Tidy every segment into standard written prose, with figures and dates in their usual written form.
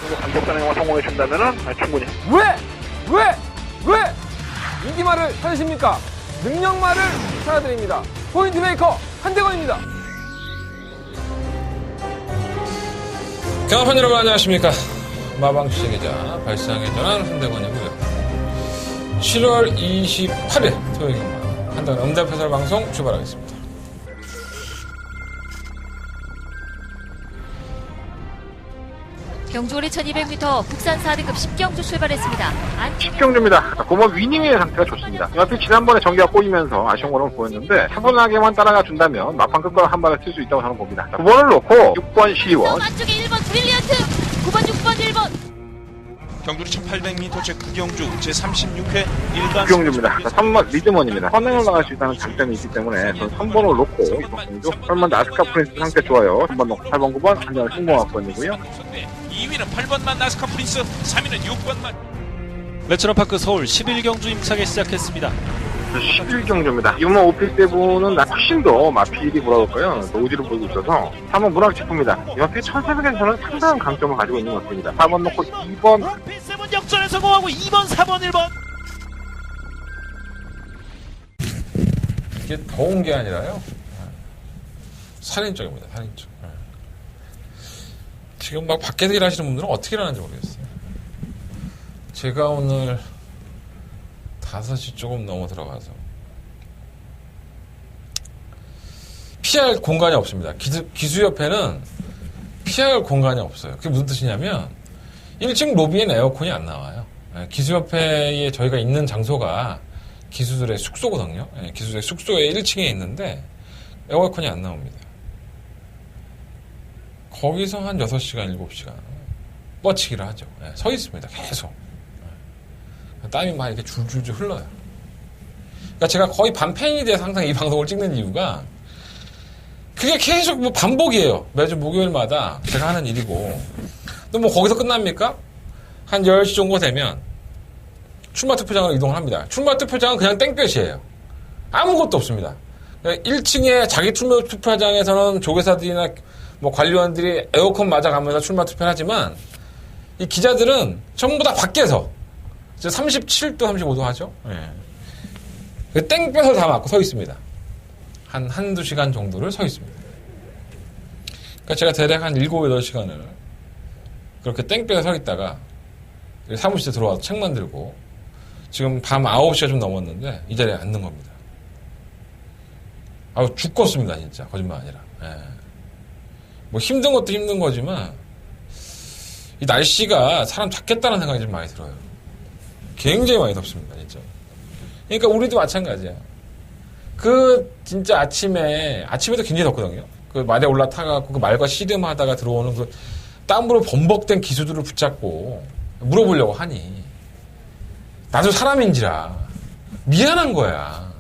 정도 강력한 행동을 성공해 준다면은 충분히. 왜 인기말을 찾으십니까? 능력말을 찾아드립니다. 포인트 메이커 한대건입니다. 경합판 여러분 안녕하십니까? 마방 취재기자 발상의 전환 한대건이고요. 7월 28일 토요일입니다. 한대건 응답 해설 방송 출발하겠습니다. 경주올리 1200m 국산 4등급 10경주 출발했습니다. 10경주입니다. 고모 위닝의 상태가 좋습니다. 옆에 지난번에 전기가 꼬이면서 아쉬운 걸로 보였는데 차분하게만 따라가 준다면 막판 끝까지 한 발을 칠 수 있다고 저는 봅니다. 9번을 놓고 6번 시원. 안쪽에 1번 브릴리언트 9번 6번 1번 경주리 1800m 제9경주 제36회 일반 9경주입니다. 3번 리드먼입니다. 선행을 나갈 수 있다는 장점이 있기 때문에 저는 3번을 놓고 이번 경주 8번 나스카 프린스 상태 좋아요. 3번 놓고 8번 9번 한정을 승부학번이고요. 2위는 8번만 나스카 프린스, 3위는 6번만. 레츠런파크 서울 11경주 임차게 시작했습니다. 11경주입니다. 유머 오피스7은 훨씬 더 마필이 뭐랄까요? 노지를 보이고 있어서 3번 문학지프입니다. 이렇게 1700에서는 상당한 강점을 가지고 있는 것 같습니다. 4번 놓고 2번 P7 역전에 성공하고 2번, 4번, 1번. 이게 더운 게 아니라요. 살인적입니다. 살인적. 지금 막 밖에서 일하시는 분들은 어떻게 일하는지 모르겠어요. 제가 오늘 5시 조금 넘어 들어가서 피할 공간이 없습니다. 기수협회는 피할 공간이 없어요. 그게 무슨 뜻이냐면 1층 로비엔 에어컨이 안 나와요. 기수협회에 저희가 있는 장소가 기수들의 숙소거든요. 기수들의 숙소에 1층에 있는데 에어컨이 안 나옵니다. 거기서 한 6시간, 7시간 뻗치기를 하죠. 서 있습니다. 계속. 땀이 막 이렇게 줄줄줄 흘러요. 그러니까 제가 거의 반팬이 돼서 항상 이 방송을 찍는 이유가 그게 계속 뭐 반복이에요. 매주 목요일마다 제가 하는 일이고. 또 뭐 거기서 끝납니까? 한 10시 정도 되면 출마투표장으로 이동을 합니다. 출마투표장은 그냥 땡볕이에요. 아무것도 없습니다. 1층에 자기 출마투표장에서는 조계사들이나 뭐 관리원들이 에어컨 맞아가면서 출마투표를 하지만 이 기자들은 전부 다 밖에서 37도, 35도 하죠. 그 땡볕을 다 맞고 서 있습니다. 한두 시간 정도를 서 있습니다. 그러니까 제가 대략 한 7, 8시간을 그렇게 땡볕에 서 있다가 사무실에 들어와서 책만 들고 지금 밤 9시가 좀 넘었는데 이 자리에 앉는 겁니다. 아우, 죽겠습니다, 진짜. 거짓말 아니라. 뭐 힘든 것도 힘든 거지만 이 날씨가 사람 잡겠다는 생각이 좀 많이 들어요. 굉장히 많이 덥습니다, 진짜. 그러니까 우리도 마찬가지야. 진짜 아침에도 굉장히 덥거든요. 그 말에 올라타갖고 그 말과 씨름하다가 들어오는 그 땀으로 범벅된 기수들을 붙잡고 물어보려고 하니 나도 사람인지라 미안한 거야.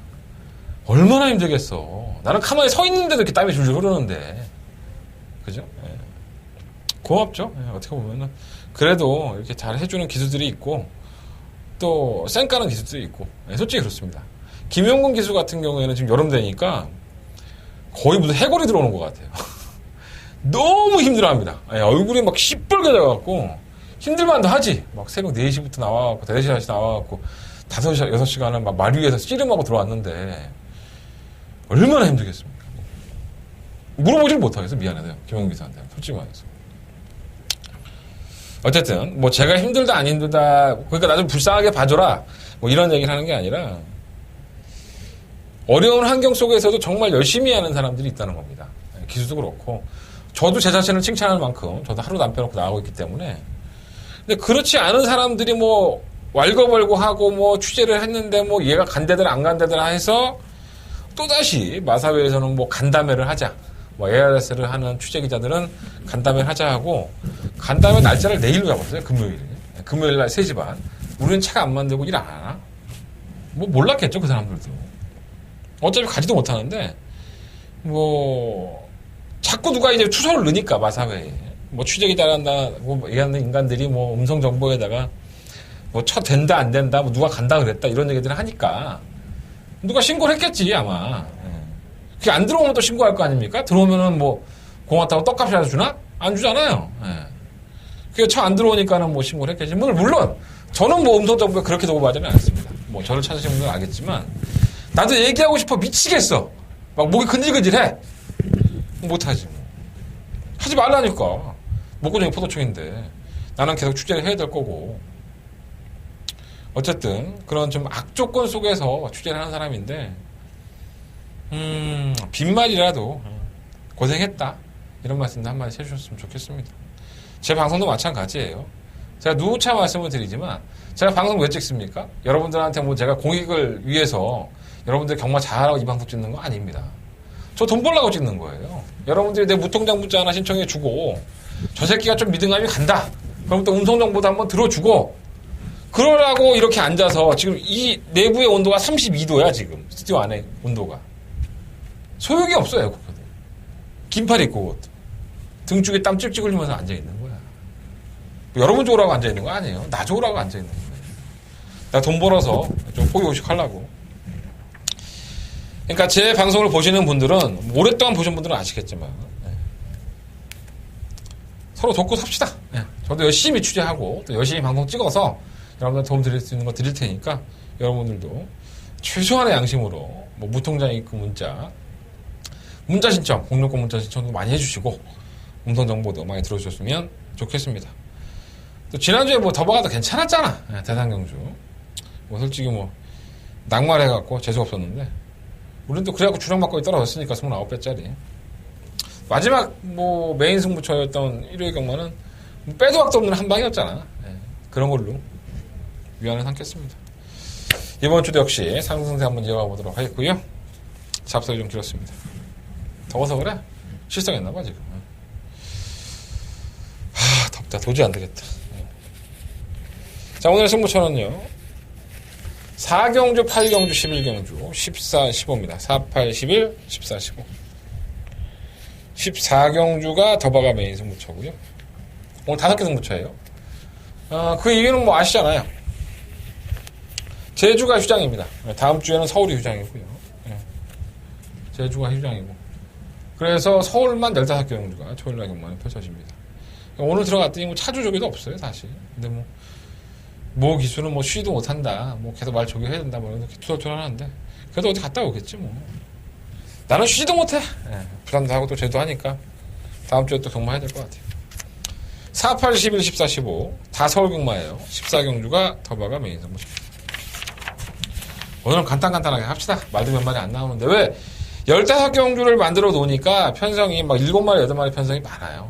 얼마나 힘들겠어. 나는 가만히 서 있는데도 이렇게 땀이 줄줄 흐르는데. 그죠? 고맙죠? 어떻게 보면은. 그래도 이렇게 잘 해주는 기수들이 있고, 또, 쌩까는 기수들이 있고, 솔직히 그렇습니다. 김용근 기수 같은 경우에는 지금 여름 되니까 거의 무슨 해골이 들어오는 것 같아요. 너무 힘들어 합니다. 얼굴이 막 시뻘개져갖고, 힘들만도 하지. 막 새벽 4시부터 나와갖고, 4시까지 나와갖고, 5시간, 6시간을 막 말 위에서 씨름하고 들어왔는데, 얼마나 힘들겠습니까? 물어보질 못하겠어. 미안해요. 김용근 기수한테. 솔직히 말해서. 어쨌든 뭐 제가 힘들다 안 힘들다 그러니까 나 좀 불쌍하게 봐줘라 뭐 이런 얘기를 하는 게 아니라 어려운 환경 속에서도 정말 열심히 하는 사람들이 있다는 겁니다. 기수도 그렇고 저도 제 자신을 칭찬할 만큼 저도 하루도 안 빼놓고 나가고 있기 때문에 근데 그렇지 않은 사람들이 뭐 왈가왈부하고 뭐 취재를 했는데 뭐 얘가 간대들 안 간대들 해서 또다시 마사회에서는 뭐 간담회를 하자 뭐 ARS를 하는 취재기자들은 간담회를 하자 하고 간담회 날짜를 내일로 잡았어요. 금요일에. 금요일 날 3시 반. 우리는 차가 안 만들고 일 안 하나? 뭐 몰랐겠죠. 그 사람들도. 어차피 가지도 못하는데 뭐 자꾸 누가 이제 추서를 넣으니까 마사회에. 뭐 취재기자란다 뭐 얘기하는 인간들이 뭐 음성정보에다가 뭐 된다 안 된다 뭐 누가 간다 그랬다 이런 얘기들을 하니까 누가 신고를 했겠지 아마. 그게 안 들어오면 또 신고할 거 아닙니까? 들어오면은 뭐 공화 타고 떡값이라도 주나? 안 주잖아요. 그게 차 안 들어오니까는 뭐 신고를 했겠지만, 물론, 저는 뭐 음성정보가 그렇게 도구하지는 않습니다. 뭐 저를 찾으시는 분들은 알겠지만, 나도 얘기하고 싶어 미치겠어. 막 목이 근질근질해. 못하지 뭐. 하지 말라니까. 목구정이 포도청인데 나는 계속 취재를 해야 될 거고. 어쨌든 그런 좀 악조건 속에서 취재를 하는 사람인데 빈말이라도 고생했다 이런 말씀도 한마디 해주셨으면 좋겠습니다. 제 방송도 마찬가지예요. 제가 누차 말씀을 드리지만 제가 방송 왜 찍습니까? 여러분들한테 뭐 제가 공익을 위해서 여러분들 경마 잘하라고 이 방송 찍는 거 아닙니다. 저 돈 벌려고 찍는 거예요. 여러분들이 내 무통장 문자 하나 신청해 주고 저 새끼가 좀 믿음감이 간다. 그럼 또 음성정보도 한번 들어주고 그러라고 이렇게 앉아서 지금 이 내부의 온도가 32도야 지금 스튜디오 안에 온도가. 소용이 없어요. 긴팔 입고 등 쪽에 땀 찍찍 흘리면서 앉아있는 거야. 뭐 여러분 좋으라고 앉아있는 거 아니에요. 나 좋으라고 앉아있는 거예요. 나 돈 벌어서 좀 호의호식 하려고. 그러니까 제 방송을 보시는 분들은 오랫동안 보신 분들은 아시겠지만 서로 돕고 삽시다. 저도 열심히 취재하고 또 열심히 방송 찍어서 여러분들 도움 드릴 수 있는 거 드릴 테니까 여러분들도 최소한의 양심으로 뭐 무통장 입금 문자 신청, 공룡권 문자 신청도 많이 해주시고 음성 정보도 많이 들어주셨으면 좋겠습니다. 또 지난주에 뭐 더버가도 괜찮았잖아. 대상경주. 뭐 솔직히 뭐 낙말해갖고 재수 없었는데 우리는 또 그래갖고 주력막거리 떨어졌으니까 29배짜리. 마지막 뭐 메인 승부처였던 일요일 경마는 빼도 박도 없는 한 방이었잖아. 그런 걸로 위안을 삼겠습니다. 이번 주도 역시 상승세 한번 이어가 보도록 하겠고요. 잡석이 좀 길었습니다. 더워서 그래? 실성했나봐 지금. 덥다. 도저히 안 되겠다. 자, 오늘의 승부처는요. 4경주, 8경주, 11경주, 14, 15입니다. 4, 8, 11, 14, 15. 14경주가 더바가 메인 승부처고요. 오늘 5개 승부처예요. 그 이유는 뭐 아시잖아요. 제주가 휴장입니다. 다음 주에는 서울이 휴장이고요. 제주가 휴장이고. 그래서 서울만 15경주가 토요일날 경마는 펼쳐집니다. 오늘 들어갔더니 뭐 차주조개도 없어요, 사실. 근데 뭐 기수는 뭐 쉬도 못한다. 뭐 계속 말 조개해야 된다. 뭐 이렇게 투덜투덜 하는데. 그래도 어디 갔다 오겠지 뭐. 나는 쉬지도 못해. 부산도 하고 또 제도 하니까. 다음 주에 또 경마해야 될 것 같아요. 4, 8, 11, 14, 15. 다 서울 경마예요. 14경주가 더바가 메인 승부입니다. 오늘은 간단하게 합시다. 말도 몇 마리 안 나오는데. 왜? 15경주를 만들어 놓으니까 편성이 막 7마리, 8마리 편성이 많아요.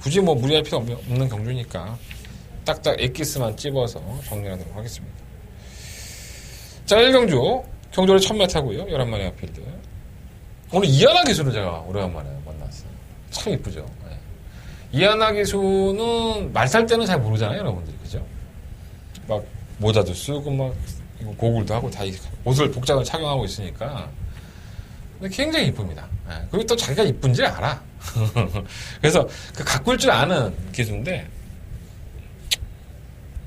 굳이 뭐 무리할 필요 없는 경주니까. 딱딱 엑기스만 찝어서 정리하도록 하겠습니다. 자, 1경주. 경주를 1000m고요. 11마리 아필드. 오늘 이하나 기수를 제가 오래간만에 만났어요. 참 이쁘죠. 이하나 기수는 말 탈 때는 잘 모르잖아요, 여러분들이. 그죠? 막 모자도 쓰고 막 고글도 하고 다 옷을 복장을 착용하고 있으니까. 근데 굉장히 이쁩니다. 그리고 또 자기가 이쁜지 알아. 그래서 그 가꿀 줄 아는 기수인데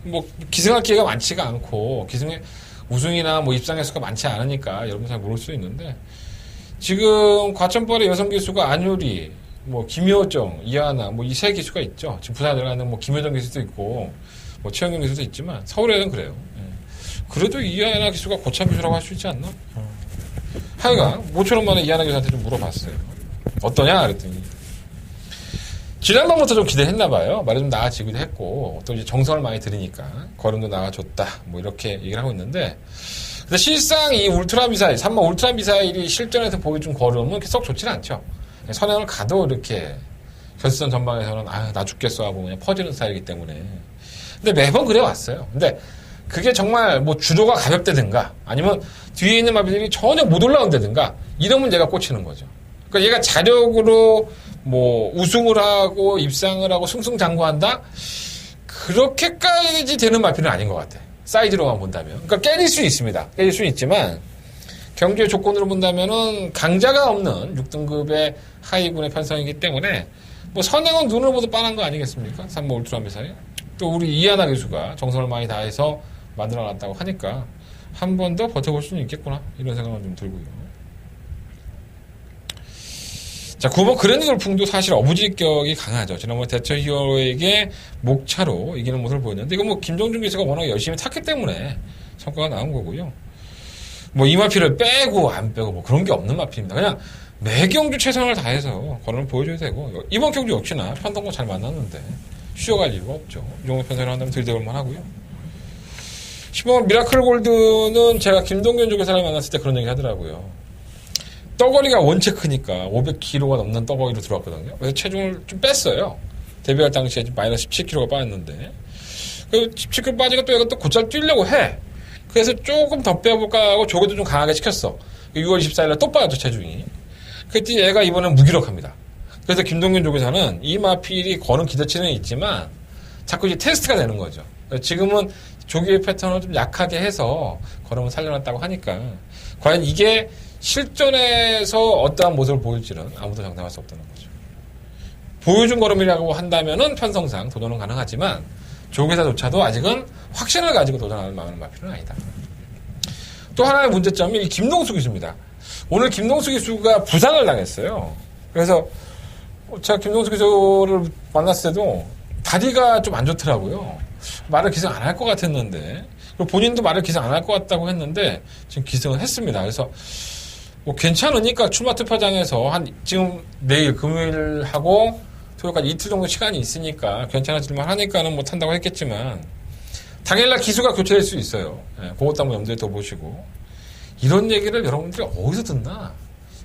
뭐 기승할 기회가 많지가 않고 기승에 우승이나 뭐 입상 횟수가 많지 않으니까 여러분 잘 모를 수 있는데 지금 과천벌의 여성 기수가 안유리, 뭐 김효정, 이하나 뭐 이 세 기수가 있죠. 지금 부산에 들어가는 뭐 김효정 기수도 있고 뭐 최영경 기수도 있지만 서울에는 그래요. 그래도 이하나 기수가 고참 기수라고 할 수 있지 않나? 하여간 모처럼 만에 이하나 기수한테 좀 물어봤어요. 어떠냐 그랬더니 지난번부터 좀 기대했나봐요. 말이 좀 나아지기도 했고, 또 이제 정성을 많이 들이니까, 걸음도 나아졌다. 뭐, 이렇게 얘기를 하고 있는데, 근데 실상 이 울트라 미사일, 3번 울트라 미사일이 실전에서 보여준 걸음은 썩 좋지는 않죠. 선행을 가도 이렇게, 결승전 전방에서는, 나 죽겠어 하고 그냥 퍼지는 스타일이기 때문에. 근데 매번 그래 왔어요. 근데 그게 정말 뭐 주도가 가볍다든가, 아니면 뒤에 있는 마비들이 전혀 못 올라온다든가, 이러면 얘가 꽂히는 거죠. 그러니까 얘가 자력으로 뭐 우승을 하고 입상을 하고 승승장구한다? 그렇게까지 되는 마필은 아닌 것 같아. 사이즈로만 본다면. 그러니까 깨질 수 있습니다. 깨질 수는 있지만 경주의 조건으로 본다면은 강자가 없는 6등급의 하위군의 편성이기 때문에 뭐 선행은 눈을 보도 빤한 거 아니겠습니까? 3번 울트라 미사일. 또 우리 이하나 교수가 정성을 많이 다해서 만들어놨다고 하니까 한 번 더 버텨볼 수는 있겠구나. 이런 생각은 좀 들고요. 자, 9번 그랜드 돌풍도 사실 어부지격이 강하죠. 지난번 대처 히어로에게 목차로 이기는 모습을 보였는데, 이거 뭐 김정준 기수가 워낙 열심히 탔기 때문에 성과가 나온 거고요. 뭐 이 마피를 빼고 안 빼고 뭐 그런 게 없는 마피입니다. 그냥 매 경주 최선을 다해서 거론을 보여줘야 되고, 이번 경주 역시나 편성도 잘 만났는데 쉬어갈 이유가 없죠. 이 정도 편성을 한다면 들이대볼만 하고요. 10번 미라클 골드는 제가 김동균 쪽의 사람이 만났을 때 그런 얘기 하더라고요. 떠거리가 원체 크니까 500kg가 넘는 떠거리로 들어왔거든요. 그래서 체중을 좀 뺐어요. 데뷔할 당시에 마이너스 17kg가 빠졌는데, 그 17kg 빠지니까 또 얘가 또 곧잘 뛰려고 해. 그래서 조금 더 빼볼까 하고 조개도 좀 강하게 시켰어. 6월 24일날 또 빠졌죠, 체중이. 그때 얘가 이번엔 무기력합니다. 그래서 김동균 조교사는 이 마필이 거는 기대치는 있지만 자꾸 이제 테스트가 되는 거죠. 지금은 조기의 패턴을 좀 약하게 해서 걸음을 살려놨다고 하니까 과연 이게 실전에서 어떠한 모습을 보일지는 아무도 장담할 수 없다는 거죠. 보여준 걸음이라고 한다면은 편성상 도전은 가능하지만 조교사조차도 아직은 확신을 가지고 도전하는 마음은 마필은 아니다. 또 하나의 문제점이 이 김동수 기수입니다. 오늘 김동수 기수가 부상을 당했어요. 그래서 제가 김동수 기수를 만났을 때도 다리가 좀 안 좋더라고요. 말을 기승 안 할 것 같았는데, 그리고 본인도 말을 기승 안 할 것 같다고 했는데 지금 기승을 했습니다. 그래서 뭐 괜찮으니까 출마 투표장에서 지금 내일 금요일하고 토요일까지 이틀 정도 시간이 있으니까 괜찮아질만 하니까는 못 한다고 했겠지만 당일날 기수가 교체될 수 있어요. 예, 그것도 한번 염두에 둬보시고. 이런 얘기를 여러분들이 어디서 듣나?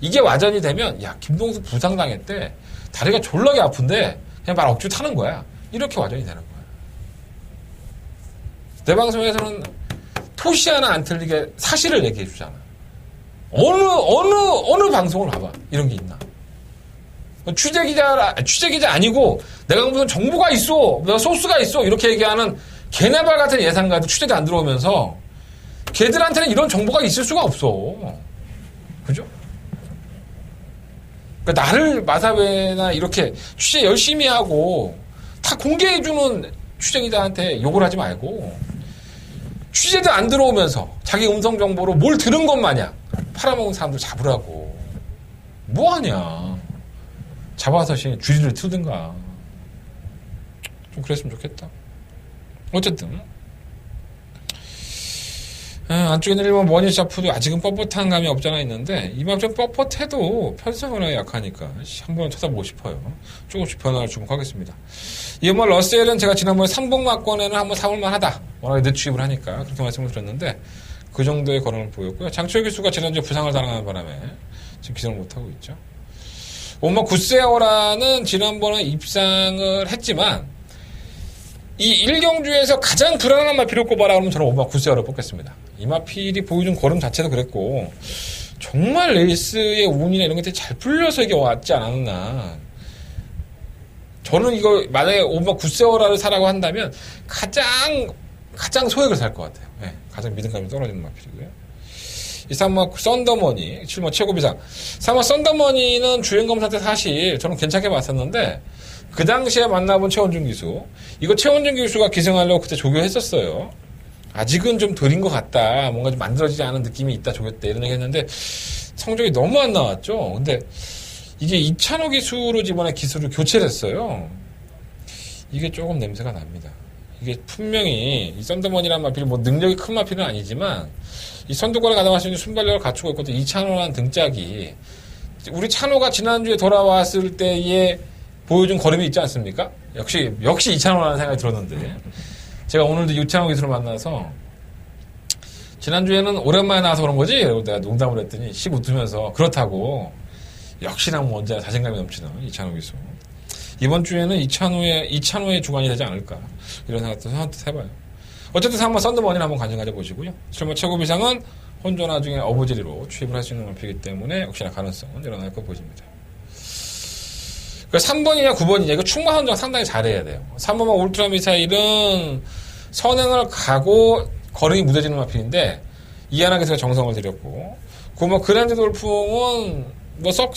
이게 와전이 되면, 야, 김동수 부상당했대. 다리가 졸라게 아픈데 그냥 말 억지로 타는 거야. 이렇게 와전이 되는 거야. 내 방송에서는 토시 하나 안 틀리게 사실을 얘기해 주잖아. 어느 방송을 봐봐. 이런 게 있나? 취재기자 아니고 내가 무슨 정보가 있어. 내가 소스가 있어. 이렇게 얘기하는 걔네발 같은 예상가도 취재도 안 들어오면서 걔들한테는 이런 정보가 있을 수가 없어. 그죠? 그러니까 나를 마사회나 이렇게 취재 열심히 하고 다 공개해주는 취재기자한테 욕을 하지 말고 취재도 안 들어오면서 자기 음성 정보로 뭘 들은 것 마냥 팔아먹은 사람들 잡으라고. 뭐하냐. 잡아서 주리를 트든가. 좀 그랬으면 좋겠다. 어쨌든 안쪽에 있는 1번 머니 샤프도 아직은 뻣뻣한 감이 없잖아 있는데 이만 좀 뻣뻣해도 편성은 약하니까 한번 쳐다보고 싶어요. 조금씩 변화를 주목하겠습니다. 이번 러셀은 제가 지난번에 3복 막권에는 한번 사볼만 하다. 워낙에 늦추입을 하니까 그렇게 말씀을 드렸는데 그 정도의 거론을 보였고요. 장철 기수가 지난주에 부상을 당하는 바람에 지금 기선을 못하고 있죠. 오마 구세어라는 지난번에 입상을 했지만 이 1경주에서 가장 불안한 마필을 꼽아라 그러면 저는 오마 구세어를 뽑겠습니다. 이 마필이 보여준 걸음 자체도 그랬고 정말 레이스의 운이나 이런 것들이 잘 풀려서 이게 왔지 않았나. 저는 이거 만약에 오마 구세어라를 사라고 한다면 가장 소액을 살 것 같아요. 네, 가장 믿음감이 떨어지는 마필이고요. 이 3번 썬더머니 7번 최고비상 3번 썬더머니는 주행검사 때 사실 저는 괜찮게 봤었는데 그 당시에 만나본 최원준 기수, 이거 최원준 기수가 기승하려고 그때 조교했었어요. 아직은 좀 덜인 것 같다. 뭔가 좀 만들어지지 않은 느낌이 있다, 조교 때. 이런 얘기 했는데 성적이 너무 안 나왔죠. 근데 이게 이찬호 기수로 이번에 기수를 교체를 했어요. 이게 조금 냄새가 납니다. 이게 분명히 이 썬더머니란 마필이 뭐 능력이 큰 마필은 아니지만 이 선두권에 가담할 수 있는 순발력을 갖추고 있거든. 이찬호라는 등짝이 우리 찬호가 지난주에 돌아왔을 때에 보여준 걸음이 있지 않습니까? 역시 이찬호라는 생각이 들었는데 제가 오늘도 이찬호 기수를 만나서 지난주에는 오랜만에 나와서 그런 거지? 그리고 내가 농담을 했더니 씩 웃으면서 그렇다고 역시나 뭐 언제나 자신감이 넘치는 이찬호 기수. 이번 주에는 이찬호의 주관이 되지 않을까 이런 생각도 선뜻 해봐요. 어쨌든 3번 썬더머니를 한번 관심 가져보시고요. 7번 최고비상은 혼조 나중에 어부지리로 취입을 할 수 있는 마필이기 때문에 역시나 가능성은 일어날 거 보입니다. 3번이냐 9번이냐 이거 충마 선정 상당히 잘해야 돼요. 3번만 울트라 미사일은 선행을 가고 걸음이 무뎌지는 마필인데 이하나 기수가 정성을 들였고 9번 그랜드 돌풍은 뭐 썩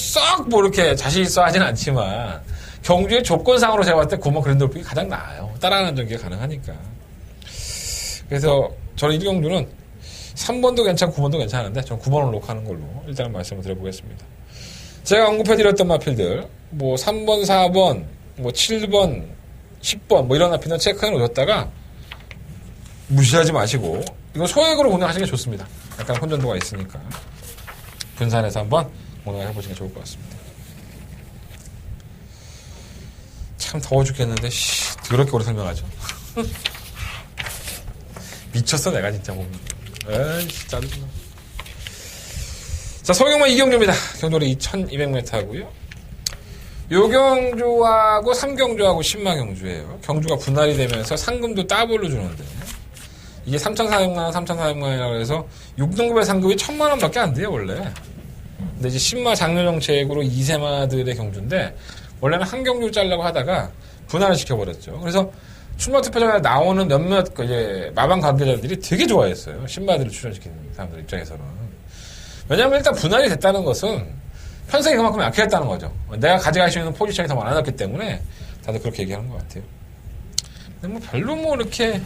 뭐 이렇게 자신 있어 하진 않지만 경주의 조건상으로 제가 봤을 때 9번 그랜드 돌풍이 가장 나아요. 따라하는 전개가 가능하니까. 그래서 저는 1경주는 3번도 괜찮고 9번도 괜찮은데 저는 9번을 녹화하는 걸로 일단은 말씀을 드려보겠습니다. 제가 언급해드렸던 마필들, 뭐 3번, 4번, 뭐 7번, 10번, 뭐 이런 마필은 체크해 놓으셨다가 무시하지 마시고, 이거 소액으로 운영하시는 게 좋습니다. 약간 혼전도가 있으니까. 분산해서 한번 운영해보시는 게 좋을 것 같습니다. 참 더워 죽겠는데, 더럽게 오래 설명하죠. 미쳤어, 내가 진짜 보면. 에이씨, 짜증나. 자, 서경만 이경주입니다. 경도리 2200m 하고요. 요경주하고 삼경주하고 신마경주예요. 경주가 분할이 되면서 상금도 더블로 주는데, 이게 3,400만원, 3,400만원이라고 해서 6등급의 상금이 1,000만원 밖에 안 돼요, 원래. 근데 이제 신마 장려 정책으로 2세마들의 경주인데, 원래는 한 경주를 짜려고 하다가 분할을 시켜버렸죠. 그래서 출마 투표장에 나오는 몇몇 이제 마방 관계자들이 되게 좋아했어요. 신마들을 출연시키는 사람들 입장에서는. 왜냐하면 일단 분할이 됐다는 것은 편성이 그만큼 약해졌다는 거죠. 내가 가져갈 수 있는 포지션이 더 많아졌기 때문에 다들 그렇게 얘기하는 것 같아요. 근데 뭐 별로 뭐 이렇게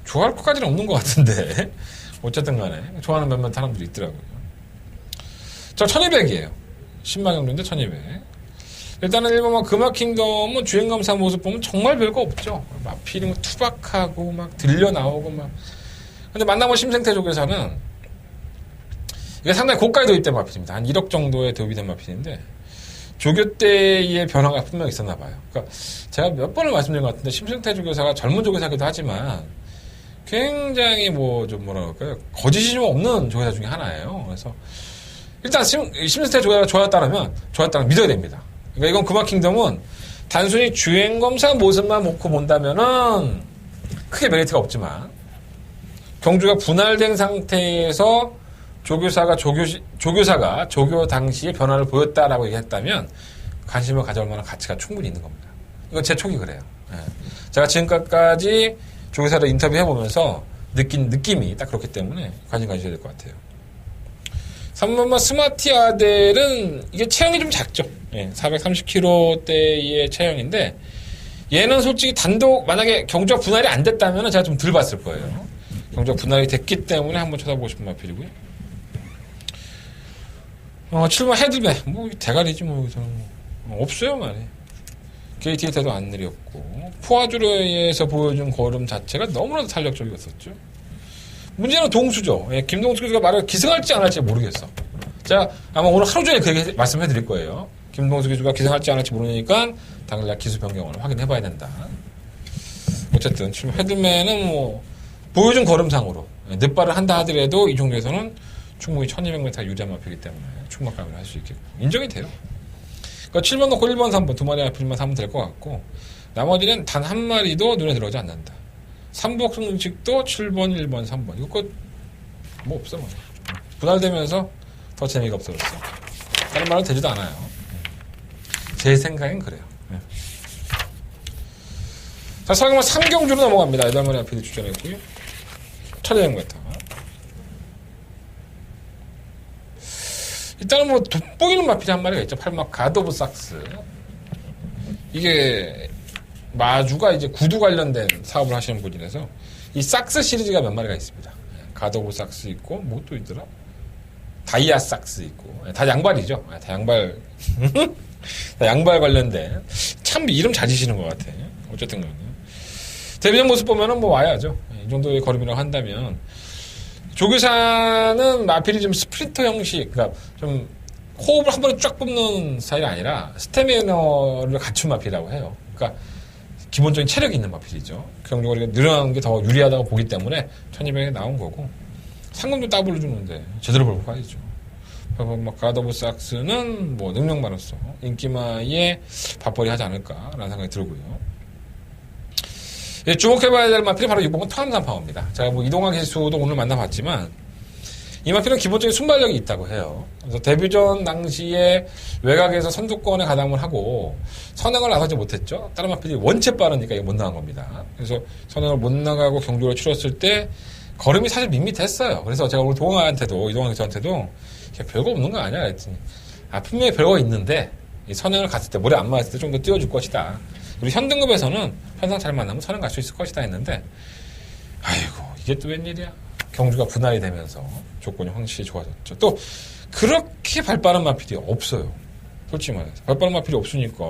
좋아할 것까지는 없는 것 같은데 어쨌든 간에 좋아하는 몇몇 사람들이 있더라고요. 저 1200이에요. 신마경주인데 1200. 일단은 일본 금화킹덤은 주행검사 모습 보면 정말 별거 없죠. 마필이 막 투박하고 막 들려 나오고 막. 근데 만나본 심생태족에서는 이게 상당히 고가에 도입된 마필입니다. 한 1억 정도에 도입이 된 마필인데 조교 때의 변화가 분명히 있었나 봐요. 그러니까 제가 몇 번을 말씀드린 것 같은데 심생태 조교사가 젊은 조교사기도 하지만 굉장히 뭐 좀 뭐라 그럴까요? 거짓이 좀 없는 조교사 중에 하나예요. 그래서 일단 심생태 조교사가 좋았다면 믿어야 됩니다. 그러니까 이건 금화킹덤은 단순히 주행검사 모습만 놓고 본다면은 크게 메리트가 없지만 경주가 분할된 상태에서 조교사가 조교 당시에 변화를 보였다라고 얘기했다면 관심을 가져올 만한 가치가 충분히 있는 겁니다. 이건 제 촉이 그래요. 예. 제가 지금까지 조교사를 인터뷰해보면서 느낀 느낌이 딱 그렇기 때문에 관심 가지셔야 될 것 같아요. 3번마 스마티아델은 이게 체형이 좀 작죠. 예, 430kg대의 체형인데 얘는 솔직히 단독 만약에 경주가 분할이 안 됐다면 제가 좀 덜 봤을 거예요. 경주가 분할이 됐기 때문에 한번 쳐다보고 싶은 마필이고요. 7번 헤드배 뭐 대가리지 뭐 저는 뭐 없어요 말이. 게이트 히터도 안 느렸고 포아주로에서 보여준 걸음 자체가 너무나도 탄력적이었었죠. 문제는 동수죠. 예, 김동수 교수가 말을 기승할지 안 할지 모르겠어. 제가 아마 오늘 하루 종일 그 얘기 말씀해 드릴 거예요. 김동수 교수가 기승할지 안 할지 모르니까 당일날 기수 변경을 확인해 봐야 된다. 어쨌든 지금 헤드맨은 뭐 보여준 걸음상으로 늦발을 한다 하더라도 이 정도에서는 충분히 1200m 유리한 마필이기 때문에 충막감을 할 수 있겠고 인정이 돼요. 그러니까 7번 넣고 1번, 3번 두 마리 마필만 사면 될 것 같고 나머지는 단 한 마리도 눈에 들어오지 않는다. 3부ộc 승식도 7번, 1번, 3번 이거 뭐 없어 뭐. 분할되면서 더 재미가 없어졌어. 다른 말은 되지도 않아요. 제 생각엔 그래요. 네. 자, 서경만 3경주로 넘어갑니다. 8마리 마필이 출전했고요. 1200m. 일단은 뭐 돋보이는 마필이 한 마리가 있죠. 8막 가드 오브 삭스. 이게 마주가 이제 구두 관련된 사업을 하시는 분이라서 이 삭스 시리즈가 몇 마리가 있습니다. 가드 오브 삭스 있고 뭐 또 있더라? 다이아 삭스 있고 다 양발이죠. 다 양발 다 양발 관련된 참 이름 잘 지시는 것 같아. 어쨌든 간에 데뷔전 모습 보면은 뭐 와야죠. 이 정도의 걸음이라고 한다면 조교사는 마필이 좀 스프린터 형식, 그러니까 좀 호흡을 한 번에 쫙 뽑는 스타일이 아니라 스태미너를 갖춘 마필이라고 해요. 그러니까 기본적인 체력이 있는 마필이죠. 경주거리가 늘어나는 게 더 유리하다고 보기 때문에 1200에 나온 거고 상금도 더블로 주는데 제대로 벌고 가야죠. 막 가드 오브 삭스는 뭐 능력만으로서 인기마에 밥벌이 하지 않을까라는 생각이 들고요. 예, 주목해봐야 될 마필이 바로 6번 토암산파워입니다. 제가 뭐 이동화 기수도 오늘 만나봤지만 이 마필은 기본적인 순발력이 있다고 해요. 그래서 데뷔전 당시에 외곽에서 선두권에 가담을 하고 선행을 나서지 못했죠. 다른 마필이 원체 빠르니까 이게 못 나간 겁니다. 그래서 선행을 못 나가고 경주를 치렀을 때 걸음이 사실 밋밋했어요. 그래서 제가 오늘 동화한테도 이동화 기수한테도 별거 없는 거 아니야 그랬더니 분명히 별거 있는데 이 선행을 갔을 때 머리 안 맞았을 때 좀 더 뛰어줄 것이다. 우리 현등급에서는 현상 잘 만나면 선행 갈 수 있을 것이다 했는데 아이고 이게 또 웬일이야. 경주가 분할이 되면서 조건이 확실히 좋아졌죠. 또 그렇게 발 빠른 마필이 없어요. 솔직히 말해서. 발빠른 마필이 없으니까,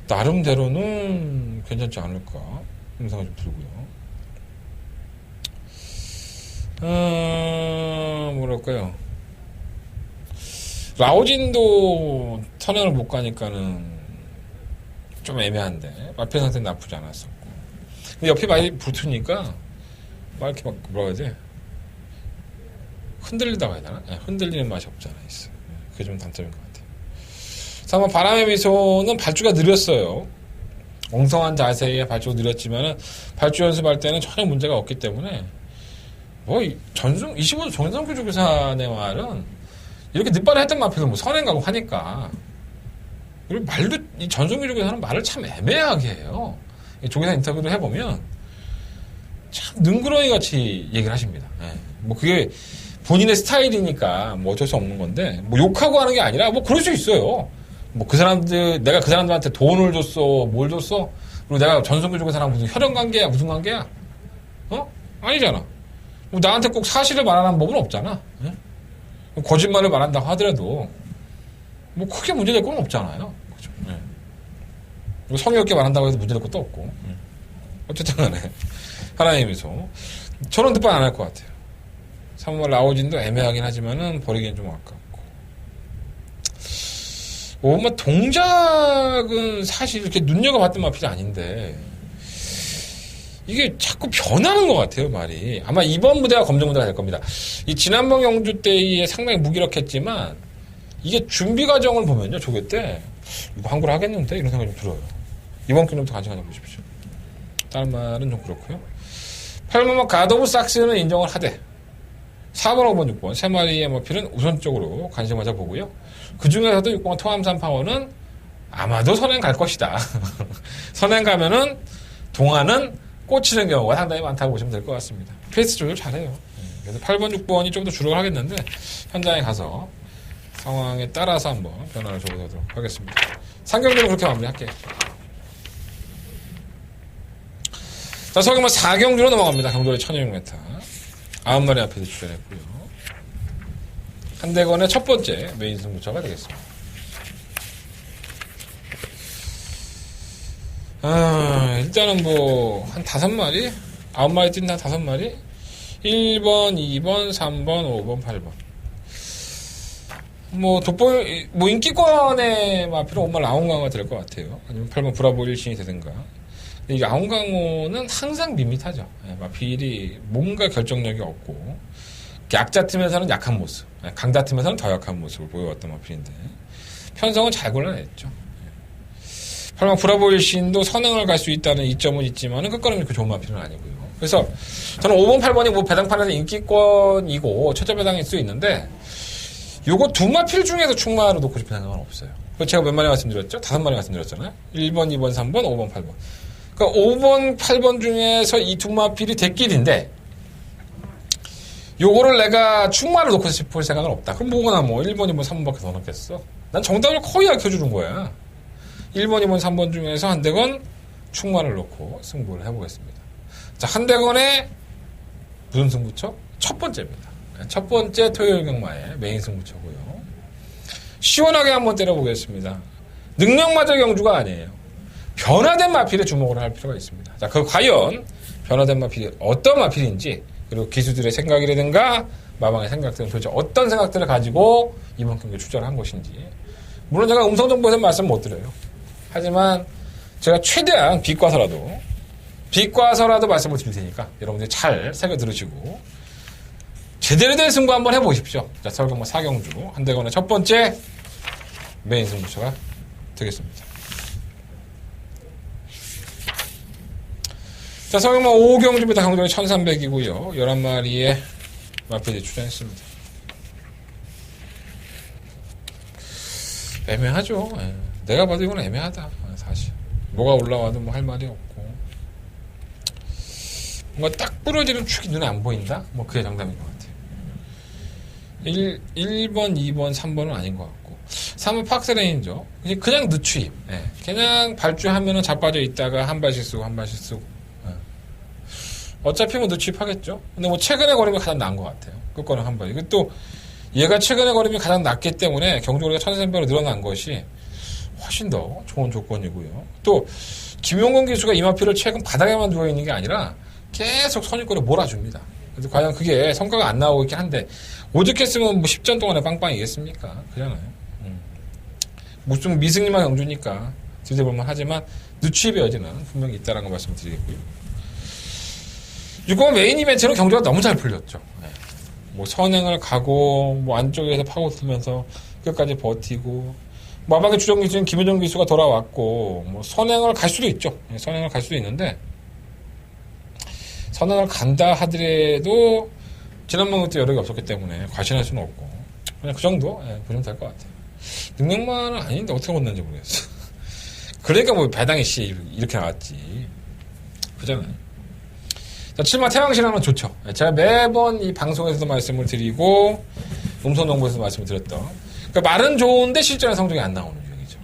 나름대로는 괜찮지 않을까. 이런 생각이 좀 들고요. 뭐랄까요. 라오진도 선행을 못 가니까는 좀 애매한데, 마필 상태는 나쁘지 않았었고. 근데 옆에 많이 붙으니까, 막 이렇게 막, 뭐라 해야 돼? 흔들리다고 해야 되나? 네, 흔들리는 맛이 없잖아, 있어. 그게 좀 단점인 것 같아요. 다만 바람의 미소는 발주가 느렸어요. 엉성한 자세에 발주가 느렸지만은, 발주 연습할 때는 전혀 문제가 없기 때문에, 뭐, 25도 정전구 조교사의 말은, 이렇게 늦발을 했던 마필은 뭐 선행 가고 하니까, 그리고 말도, 이 전성기 조교사는 말을 참 애매하게 해요. 조교사 인터뷰를 해보면, 참 능그러니 같이 얘기를 하십니다. 예. 뭐 그게 본인의 스타일이니까 뭐 어쩔 수 없는 건데, 뭐 욕하고 하는 게 아니라 뭐 그럴 수 있어요. 뭐 그 사람들, 내가 그 사람들한테 돈을 줬어, 뭘 줬어? 그리고 내가 전성기 조교사랑 무슨 혈연 관계야, 무슨 관계야? 아니잖아. 뭐 나한테 꼭 사실을 말하는 법은 없잖아. 예? 거짓말을 말한다고 하더라도 뭐 크게 문제될 건 없잖아요. 그죠? 예. 성의 없게 말한다고 해서 문제될 것도 없고. 예. 어쨌든 간에 하나님이서 저는 득반 안 할 것 같아요. 3월 라오진도 애매하긴 하지만은 버리기엔 좀 아깝고. 뭐 동작은 사실 이렇게 눈여겨봤던 마필이 아닌데 이게 자꾸 변하는 것 같아요, 말이. 아마 이번 무대가 검정 무대가 될 겁니다. 이 지난번 경주 때에 상당히 무기력했지만 이게 준비 과정을 보면요, 조교 때 이거 한글 하겠는데? 이런 생각이 좀 들어요. 이번 경주부터 간직하자 보십시오. 다른 말은 좀 그렇고요. 8번 가드 오브 삭스는 인정을 하되 4번, 5번, 6번 세 마리의 마필은 우선적으로 관심하자 보고요. 그 중에서도 6번 토함산 파워는 아마도 선행 갈 것이다. 선행 가면은 동안은 꽂히는 경우가 상당히 많다고 보시면 될 것 같습니다. 페이스 조절 잘해요. 그래서 8번, 6번이 좀 더 주력을 하겠는데 현장에 가서 상황에 따라서 한번 변화를 줘보도록 하겠습니다. 상경주는 그렇게 마무리할게요. 자, 서경마 4경주로 넘어갑니다. 경돌의 1600m. 9마리 앞에서 출전했고요. 한대건의 첫 번째 메인 승부처가 되겠습니다. 일단은 뭐, 한 5마리? 9마리 뛴다 5마리? 1번, 2번, 3번, 5번, 8번. 뭐, 뭐, 인기권의 마필은 5말 아웅강호가 될 것 같아요. 아니면 8번 브라보 1신이 되든가. 근데 이 아웅강호는 항상 밋밋하죠. 마필이 뭔가 결정력이 없고, 약자 팀에서는 약한 모습, 강자 팀에서는 더 약한 모습을 보여왔던 마필인데, 편성은 잘 골라냈죠. 8번 브라보 1신도 선행을 갈 수 있다는 이점은 있지만은 끝까지 그렇게 좋은 마필은 아니고요. 그래서 저는 5번, 8번이 뭐 배당판에서 인기권이고 최저 배당일 수 있는데 요거 두 마필 중에서 충마로 놓고 싶은 생각은 없어요. 제가 몇 마리 말씀드렸죠? 5마리 말씀드렸잖아요. 1번, 2번, 3번, 5번, 8번. 그러니까 5번, 8번 중에서 이 두 마필이 대길인데 요거를 내가 충마를 놓고 싶을 생각은 없다. 그럼 뭐거나 뭐 1번, 2번, 3번밖에 더 넣겠어? 난 정답을 거의 알려주는 거야. 1번, 2번, 3번 중에서 한대건 충마를 놓고 승부를 해보겠습니다. 자, 한대건의 무슨 승부처? 첫 번째입니다. 첫 번째 토요일 경마의 메인 승부처고요. 시원하게 한번 때려보겠습니다. 능력마저 경주가 아니에요. 변화된 마필에 주목을 할 필요가 있습니다. 자, 그 과연 변화된 마필이 어떤 마필인지, 그리고 기수들의 생각이라든가 마방의 생각들은 도대체 어떤 생각들을 가지고 이번 경기에 출전을 한 것인지. 물론 제가 음성정보에서 말씀 못 드려요. 하지만 제가 최대한 비과서라도 말씀을 드릴 테니까 여러분들이 잘 새겨 들으시고 제대로 된 승부 한번 해보십시오. 자, 서울경마 4경주 한대건의 첫 번째 메인 승부처가 되겠습니다. 자, 서울경마 5경주입니다. 경주는 1300이고요. 11마리의 마필이 출전했습니다. 애매하죠. 내가 봐도 이건 애매하다. 사실 뭐가 올라와도 뭐 할 말이 없고 뭔가 딱 부러지는 축이 눈에 안 보인다? 뭐 그게 정답인 것 같아요. 1번, 2번, 3번은 아닌 것 같고 3번 팍스레인저 그냥 늦추임. 그냥 발주하면은 자빠져 있다가 한 발씩 쓰고 한 발씩 쓰고 어차피 뭐 늦추입하겠죠. 근데 뭐 최근에 거리가 가장 나은 것 같아요. 끝거는 한 발. 이거 또 얘가 최근에 거림이 가장 낮기 때문에 경주거리가 1300으로 늘어난 것이 훨씬 더 좋은 조건이고요. 또 김용건 기수가 이 마필을 최근 바닥에만 누워있는 게 아니라 계속 선입골에 몰아줍니다. 그래서 과연 그게 성과가 안 나오고 있긴 한데 오죽했으면 뭐 10전 동안에 빵빵이겠습니까? 그잖아요. 무슨 미승리만 경주니까 들여볼만 하지만 누추입의 여지는 분명히 있다는 거 말씀드리겠고요. 6번 메인 이벤트는 경주가 너무 잘 풀렸죠. 뭐 선행을 가고 뭐 안쪽에서 파고들면서 끝까지 버티고 마방의 주전 기수인 김효정 기수가 돌아왔고 뭐 선행을 갈 수도 있죠. 선행을 갈 수도 있는데 선행을 간다 하더라도 지난번 그때 여력이 없었기 때문에 과신할 수는 없고 그냥 그 정도 보시면 될 것 같아요. 능력만은 아닌데 어떻게 못는지 모르겠어. 그러니까 뭐 배당이 씨 이렇게 나왔지. 그잖아요. 자, 7마 태왕신하면 좋죠. 제가 매번 이 방송에서도 말씀을 드리고 음성정보에서도 말씀을 드렸던 그러니까 말은 좋은데 실제로 성적이 안 나오는 유형이죠.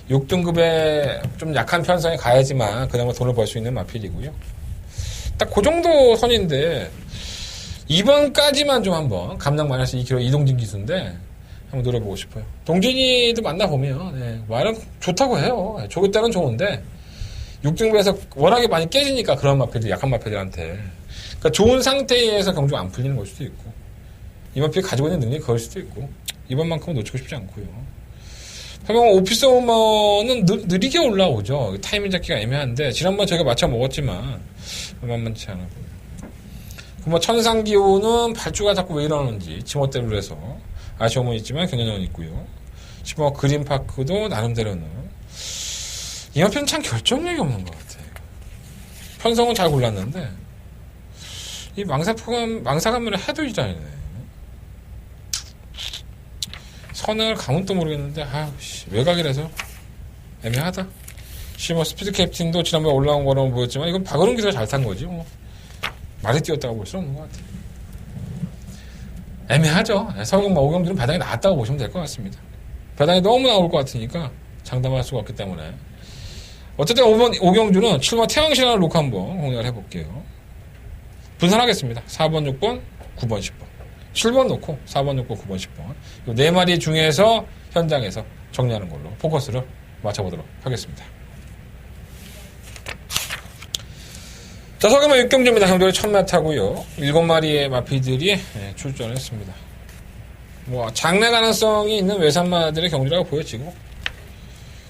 6등급에 좀 약한 편성에 가야지만 그나마 돈을 벌 수 있는 마필이고요. 딱 그 정도 선인데 이번까지만 좀 한번 감당 마이너스 2kg 이동진 기수인데 한번 노려보고 싶어요. 동진이도 만나보면 말은 좋다고 해요. 좋을 때는 좋은데 6등급에서 워낙에 많이 깨지니까 그런 마필들 약한 마필들한테 그러니까 좋은 상태에서 경주가 안 풀리는 걸 수도 있고 이 마필이 가지고 있는 능력이 그럴 수도 있고 이번만큼은 놓치고 싶지 않고요. 하면 오피스 오머는 느리게 올라오죠. 타이밍 잡기가 애매한데 지난번 저희가 맞춰 먹었지만 만만치 않아 보여요. 뭐 천상기호는 발주가 자꾸 왜 이러는지 지멋대로 해서 아쉬움은 있지만 경련은 있고요. 뭐 그린파크도 나름대로는 이 마필은 참 결정력이 없는 것 같아요. 편성은 잘 골랐는데 이 망사감면을 해도 이잖아요. 선행을 가면 또 모르겠는데 외곽이라서 애매하다. 뭐 스피드 캡틴도 지난번에 올라온 거는 보였지만 이건 박은웅 기사가 잘 탄 거지 뭐. 많이 뛰었다고 볼 수는 없는 것 같아요. 애매하죠. 서울경마 오경주는 배당이 나왔다고 보시면 될 것 같습니다. 배당이 너무 나올 것 같으니까 장담할 수가 없기 때문에 어쨌든 5번 오경주는 7번 태양신화를 놓고 한번 공략을 해볼게요. 분산하겠습니다. 4번, 6번, 9번, 10번 7번 놓고 4번, 6번, 9번, 10번 이 4마리 중에서 현장에서 정리하는 걸로 포커스를 맞춰보도록 하겠습니다. 자, 서경마 6경주입니다. 경주를 1000m고요. 7마리의 마피들이 출전했습니다. 뭐 장래 가능성이 있는 외산마들의 경주라고 보여지고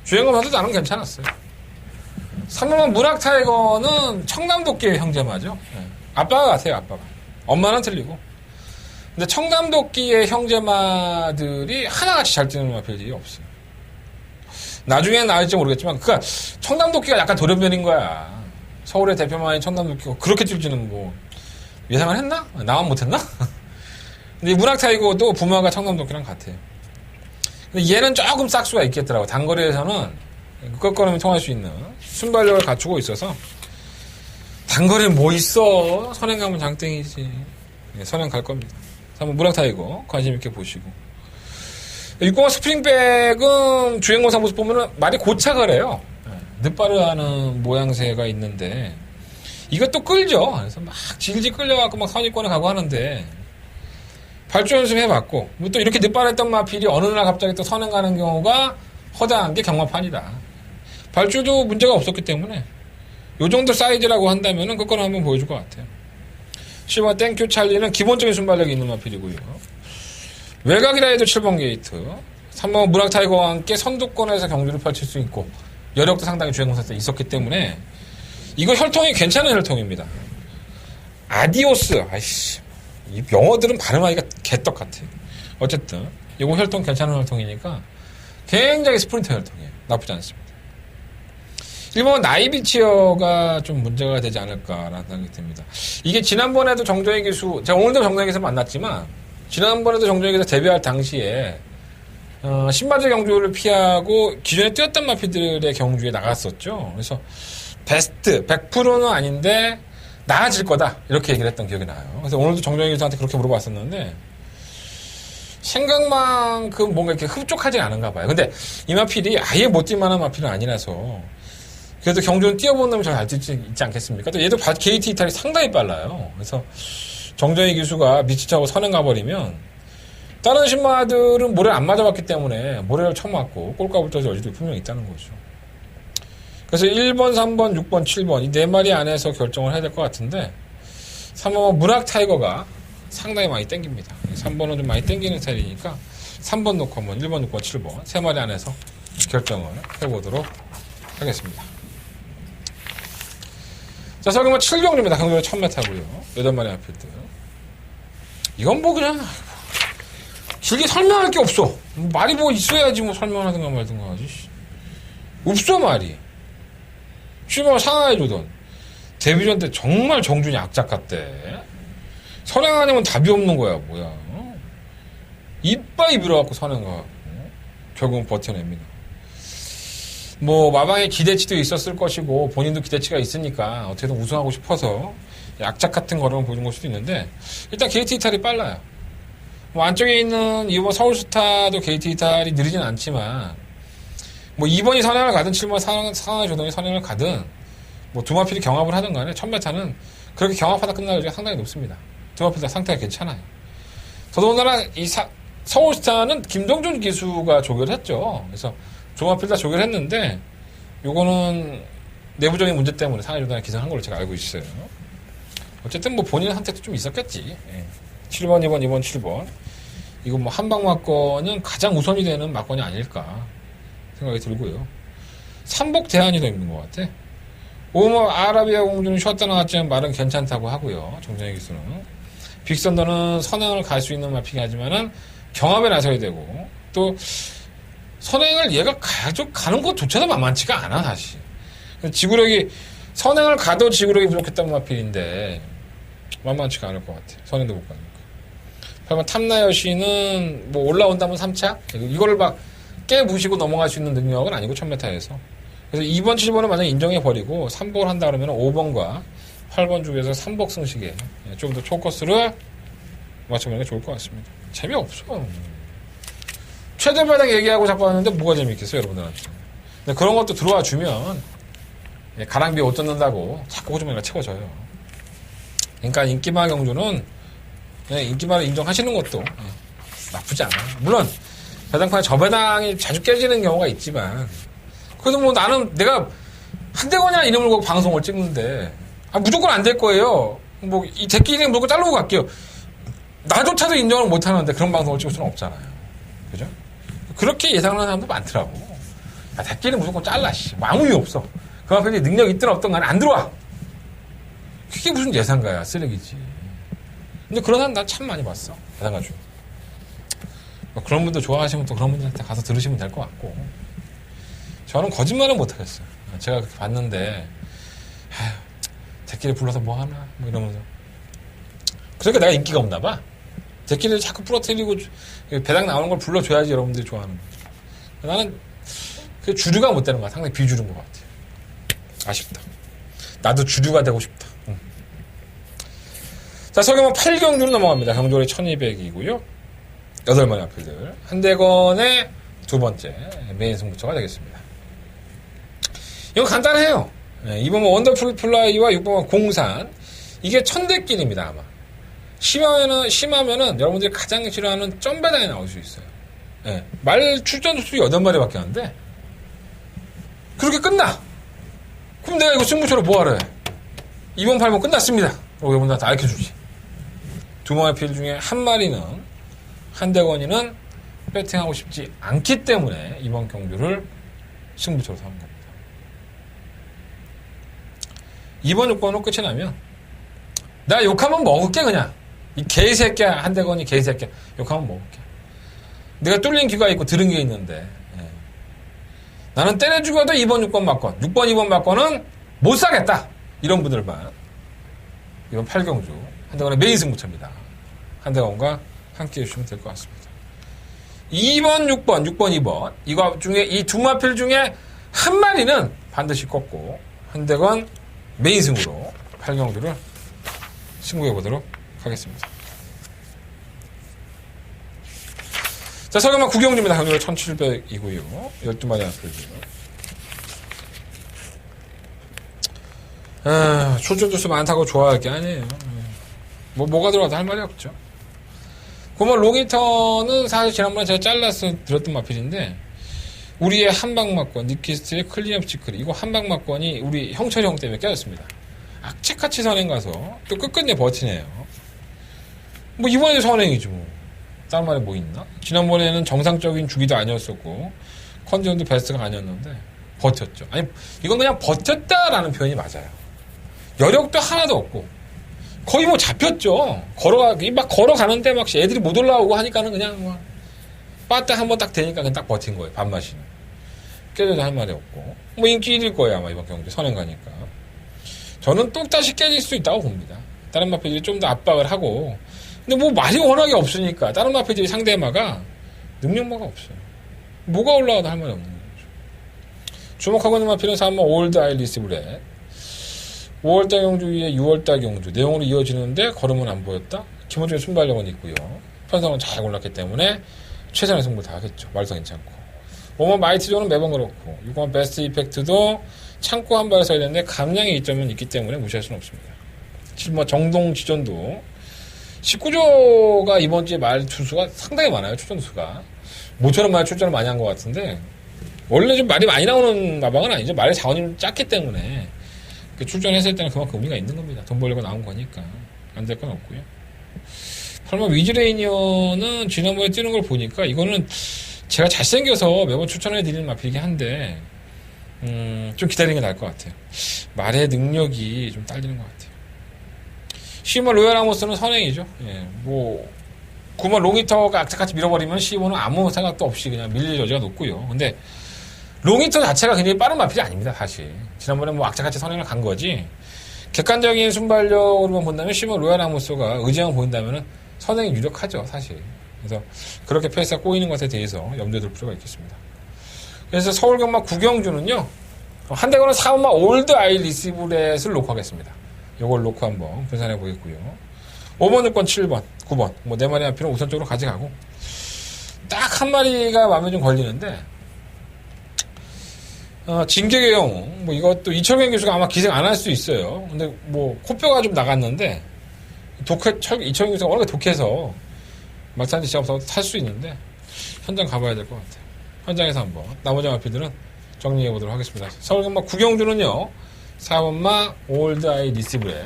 주행검사도 나름 괜찮았어요. 3번만 문학타이거는 청담도끼의 형제마죠. 아빠가 같아요. 아빠가. 엄마는 틀리고. 근데 청담도끼의 형제마들이 하나같이 잘 뛰는 마필들이 없어요. 나중에는 나을지 모르겠지만 그러니까 청담도끼가 약간 돌연변인 거야. 서울의 대표마인 청담도끼가 그렇게 뛸지는 뭐 예상을 했나? 나만 못했나? 근데 이 문학타이거도 부모가 청담도끼랑 같아요. 근데 얘는 조금 싹수가 있겠더라고. 단거리에서는 끄끄름이 통할 수 있는 순발력을 갖추고 있어서 단거리에 뭐 있어? 선행 가면 장땡이지. 선행 갈 겁니다. 한번 문학타이거 관심 있게 보시고 6공화 스프링백은 주행검사 모습 보면은 말이 고착을 해요. 늦바르하는 모양새가 있는데 이것도 끌죠. 그래서 막 질질 끌려갖고 막 선입권에 가고 하는데 발주 연습 해봤고 뭐 또 이렇게 늦바르했던 마필이 어느 날 갑자기 또 선행 가는 경우가 허다한 게 경마판이다. 발주도 문제가 없었기 때문에 요 정도 사이즈라고 한다면은 그거는 한번 보여줄 것 같아요. 10번 땡큐 찰리는 기본적인 순발력이 있는 마필이고요. 외곽이라 해도 7번 게이트 3번 문학타이거와 함께 선두권에서 경주를 펼칠 수 있고 여력도 상당히 주행검사 있었기 때문에 이거 혈통이 괜찮은 혈통입니다. 아디오스 아이씨 이 영어들은 발음하기가 개떡 같아. 어쨌든 이거 혈통 괜찮은 혈통이니까 굉장히 스프린터 혈통이에요. 나쁘지 않습니다. 1번 나이비치어가 좀 문제가 되지 않을까라는 생각이 듭니다. 이게 지난번에도 정정희 기수 제가 오늘도 정정희 기수 만났지만 지난번에도 정정희 기수 데뷔할 당시에 신바지 경주를 피하고 기존에 뛰었던 마피들의 경주에 나갔었죠. 그래서 베스트 100%는 아닌데 나아질 거다 이렇게 얘기를 했던 기억이 나요. 그래서 오늘도 정정희 기수한테 그렇게 물어봤었는데 생각만큼 뭔가 이렇게 흡족하지 않은가 봐요. 근데 이 마필이 아예 못 뛸 만한 마필은 아니라서 그래도 경주는 뛰어본 놈이 잘 뛰지 있지 않겠습니까? 또 얘도 게이트 이탈이 상당히 빨라요. 그래서 정정희 기수가 미치차고 선행 가버리면 다른 신마들은 모래를 안 맞아봤기 때문에 모래를 쳐맞고 꼴값을 떠질 여지도 분명히 있다는 거죠. 그래서 1번, 3번, 6번, 7번 이 4마리 안에서 결정을 해야 될 것 같은데 3번 문학 타이거가 상당히 많이 땡깁니다. 3번은 좀 많이 땡기는 스타일이니까 3번 놓고 한번 1번, 6번, 7번 3마리 안에서 결정을 해보도록 하겠습니다. 자, 설경마 7경주입니다. 강조의 1000m고요. 8마리 앞필드. 이건 뭐 그냥 길게 설명할 게 없어. 말이 뭐 있어야지 뭐 설명하든가 말든가 하지. 없어 말이. 출마 상하해주던 데뷔전 때 정말 정준이 악작 같대. 선행 아니면 답이 없는 거야 뭐야. 이빠이 밀어갖고 선행 가갖고 결국은 버텨냅니다. 뭐 마방에 기대치도 있었을 것이고 본인도 기대치가 있으니까 어떻게든 우승하고 싶어서 악작 같은 거를 보여준 걸 수도 있는데 일단 게이트 이탈이 빨라요. 뭐 안쪽에 있는 이번 서울스타도 게이트 이탈이 느리진 않지만 뭐 2번이 선행을 가든 7번 상하이 조던이 선행을 가든 뭐 두마필이 경합을 하든 간에 1000m는 그렇게 경합하다 끝날 여지가 상당히 높습니다. 두마필 다 상태가 괜찮아요. 더더군다나 이 서울스타는 김동준 기수가 조결했죠. 그래서 두마필 다 조결했는데 요거는 내부적인 문제 때문에 상하이 조던이 기승한 걸로 제가 알고 있어요. 어쨌든 뭐 본인의 선택도 좀 있었겠지. 7번, 2번, 2번, 7번. 이거 뭐 한방 막건은 가장 우선이 되는 막건이 아닐까 생각이 들고요. 삼복 대안이 더 있는 것 같아. 오머 아라비아 공주는 쉬었다 나왔지만 말은 괜찮다고 하고요. 정정의 기수는. 빅선더는 선행을 갈 수 있는 마피기 하지만은 경합에 나서야 되고 또 선행을 얘가 가는 것조차도 만만치가 않아 사실. 지구력이 선행을 가도 지구력이 부족했던 마필인데 만만치가 않을 것 같아. 선행도 못 가니까. 8번 탐나여시는 뭐 올라온다면 3차? 이거를 막 깨부시고 넘어갈 수 있는 능력은 아니고 1000m에서. 그래서 2번, 7번은 만약에 인정해버리고 3복을 한다 그러면 5번과 8번 중에서 3복 승식에 좀 더 초코스를 맞춰보는 게 좋을 것 같습니다. 재미없어. 최대 바닥 얘기하고 자꾸 하는데 뭐가 재밌겠어요, 여러분들한테. 근데 그런 것도 들어와 주면 가랑비에 옷 젖는다고 자꾸 호주머니가 채워져요. 그러니까 인기마 경주는 인기마를 인정하시는 것도 나쁘지 않아요. 물론 배당판에 저배당이 자주 깨지는 경우가 있지만 그래도 뭐 나는 내가 한대건이라는 이름을 걸고 방송을 찍는데 무조건 안 될 거예요. 뭐 이 대끼 이름 물고 자르고 갈게요. 나조차도 인정을 못 하는데 그런 방송을 찍을 수는 없잖아요. 그죠? 그렇게 예상하는 사람도 많더라고. 대끼는 무조건 잘라. 뭐 아무 이유 없어. 그 앞에 능력 있든 없든 간에 안 들어와. 그게 무슨 예상가야. 쓰레기지. 근데 그런 사람 난 참 많이 봤어. 대단가지고. 뭐 그런 분들 좋아하시면 또 그런 분들한테 가서 들으시면 될 것 같고. 저는 거짓말은 못하겠어요. 제가 그렇게 봤는데 대끼를 불러서 뭐 하나 뭐 이러면서. 그러니까 내가 인기가 없나 봐. 대끼를 자꾸 부러뜨리고 배당 나오는 걸 불러줘야지 여러분들이 좋아하는 거야. 나는 그 주류가 못 되는 거야. 상당히 비주류인 것 같아. 아쉽다. 나도 주류가 되고 싶다. 응. 자, 설경마 8경주로 넘어갑니다. 강조리 1200이고요. 8마리 앞필들. 한대건의 두 번째 메인 승부처가 되겠습니다. 이건 간단해요. 2번은 원더풀 플라이와 6번은 공산. 이게 천대길입니다, 아마. 심하면은 여러분들이 가장 싫어하는 점배당이 나올 수 있어요. 말 출전 수 8마리밖에 안 돼. 그렇게 끝나. 그럼 내가 이거 승부처로 뭐하러 해? 2번, 8번 끝났습니다. 그리고 여러분들한테 알려주지. 두 마리 필 중에 한 마리는 한대건이는 배팅하고 싶지 않기 때문에 이번 경주를 승부처로 삼은 겁니다. 2번, 6번으로 끝이 나면 나 욕하면 먹을게 그냥. 이 개새끼야. 한대건이 개새끼야. 욕하면 먹을게. 내가 뚫린 귀가 있고 들은 게 있는데 나는 때려 죽여도 2번, 6번 막건 6번, 2번 막건은 못 사겠다. 이런 분들만 이번 8경주 한대건의 메인 승부처입니다. 한대건과 함께 해주시면 될 것 같습니다. 2번, 6번, 6번, 2번 이거 중에 이 두 마필 중에 한 마리는 반드시 꺾고 한대건 메인 승으로 8경주를 승부해 보도록 하겠습니다. 자, 설경마 9경주입니다. 강조를 1700이고요. 12마리 앞필드. 출전 주수 많다고 좋아할 게 아니에요. 뭐가 들어와도 할 말이 없죠. 그러면 롱히터는 사실 지난번에 제가 잘라서 들었던 마필인데, 우리의 한방막권, 니키스트의 클린업 시크릿, 이거 한방막권이 우리 형철이 형 때문에 깨졌습니다. 악착같이 선행 가서 또 끝끝내 버티네요. 뭐 이번에도 선행이죠. 뭐. 다른 말에 뭐 있나? 지난번에는 정상적인 주기도 아니었었고 컨디션도 베스트가 아니었는데 버텼죠. 아니 이건 그냥 버텼다라는 표현이 맞아요. 여력도 하나도 없고 거의 뭐 잡혔죠. 막 걸어가는데 막 애들이 못 올라오고 하니까는 그냥 막 빠따 한번 딱 되니까 그냥 딱 버틴 거예요. 반마시는. 깨져도 할 말이 없고 뭐 인기 1일 거예요 아마 이번 경기 선행 가니까. 저는 또다시 깨질 수 있다고 봅니다. 다른 마필들이 좀 더 압박을 하고. 근데 뭐 말이 워낙에 없으니까 다른 마필들이 상대마가 능력마가 없어요. 뭐가 올라와도 할 말이 없는 거죠. 주목하고 있는 마필은 3번 올드 아일리스 브렛. 5월달 경주 위에 6월달 경주 내용으로 이어지는데 걸음은 안 보였다. 기본적인 순발력은 있고요. 편성은 잘 골랐기 때문에 최선의 승부를 다 하겠죠. 말도 괜찮고. 5번 마이티존은 매번 그렇고 6번 베스트 이펙트도 참고 한 발을 써야 되는데 감량의 이점은 있기 때문에 무시할 수는 없습니다. 7번 정동 지존도 19조가 이번 주에 말 출수가 상당히 많아요. 출전수가 모처럼 말 출전을 많이 한 것 같은데 원래 좀 말이 많이 나오는 마방은 아니죠. 말의 자원이 좀 작기 때문에 출전했을 때는 그만큼 의미가 있는 겁니다. 돈 벌려고 나온 거니까 안 될 건 없고요. 8번 위즈레이니어는 지난번에 뛰는 걸 보니까 이거는 제가 잘생겨서 매번 추천해드리는 마필이긴 한데 좀 기다리는 게 나을 것 같아요. 말의 능력이 좀 딸리는 것 같아요. 10번 로얄 아모스는 선행이죠. 예, 뭐 9번 롱히터가 악착같이 밀어버리면 15는 아무 생각도 없이 그냥 밀릴 여지가 높고요. 근데 롱히터 자체가 굉장히 빠른 마필이 아닙니다. 사실 지난번에 뭐 악착같이 선행을 간 거지 객관적인 순발력으로만 본다면 10번 로얄 아모스가 의지만 보인다면 선행이 유력하죠. 사실 그래서 그렇게 페이스가 꼬이는 것에 대해서 염두에 둘 필요가 있겠습니다. 그래서 서울 경마 구경주는요 한대거는 4번마 올드 아이 리시브렛을 놓고 하겠습니다. 요걸 놓고 한번 분산해 보겠고요. 5번, 6번, 7번, 9번 뭐 네 마리 앞에는 우선적으로 가져가고 딱 한 마리가 마음에 좀 걸리는데 진격의 영웅 뭐 이것도 이철경 교수가 아마 기생 안 할 수 있어요. 근데 뭐 코뼈가 좀 나갔는데 이철경 교수가 워낙 독해서 말타는데 지압 없어서 탈 수 있는데 현장 가봐야 될 것 같아요. 현장에서 한번 나머지 마필들은 정리해 보도록 하겠습니다. 서울경마 구경주는요 4번마 올드 아이 리시브에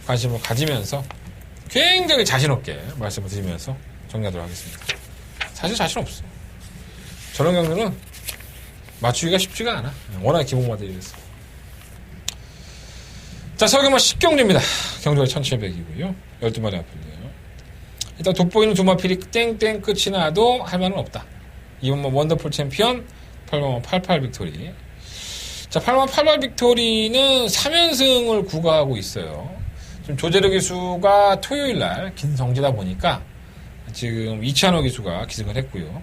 관심을 가지면서 굉장히 자신 없게 말씀을 드리면서 정리하도록 하겠습니다. 사실 자신 없어요. 저런 경주는 맞추기가 쉽지가 않아. 워낙 기본마들이라서. 자, 서울경마 10경주입니다. 경주가 1700이고요. 12마리 앞인데요. 일단 돋보이는 두 마필이 땡땡 끝이 나도 할 말은 없다. 2번마 원더풀 챔피언, 8번마 88 빅토리. 자, 8번마 88 빅토리는 3연승을 구가하고 있어요. 지금 조재력 기수가 토요일날 기승정지다 보니까 지금 이찬호 기수가 기승을 했고요.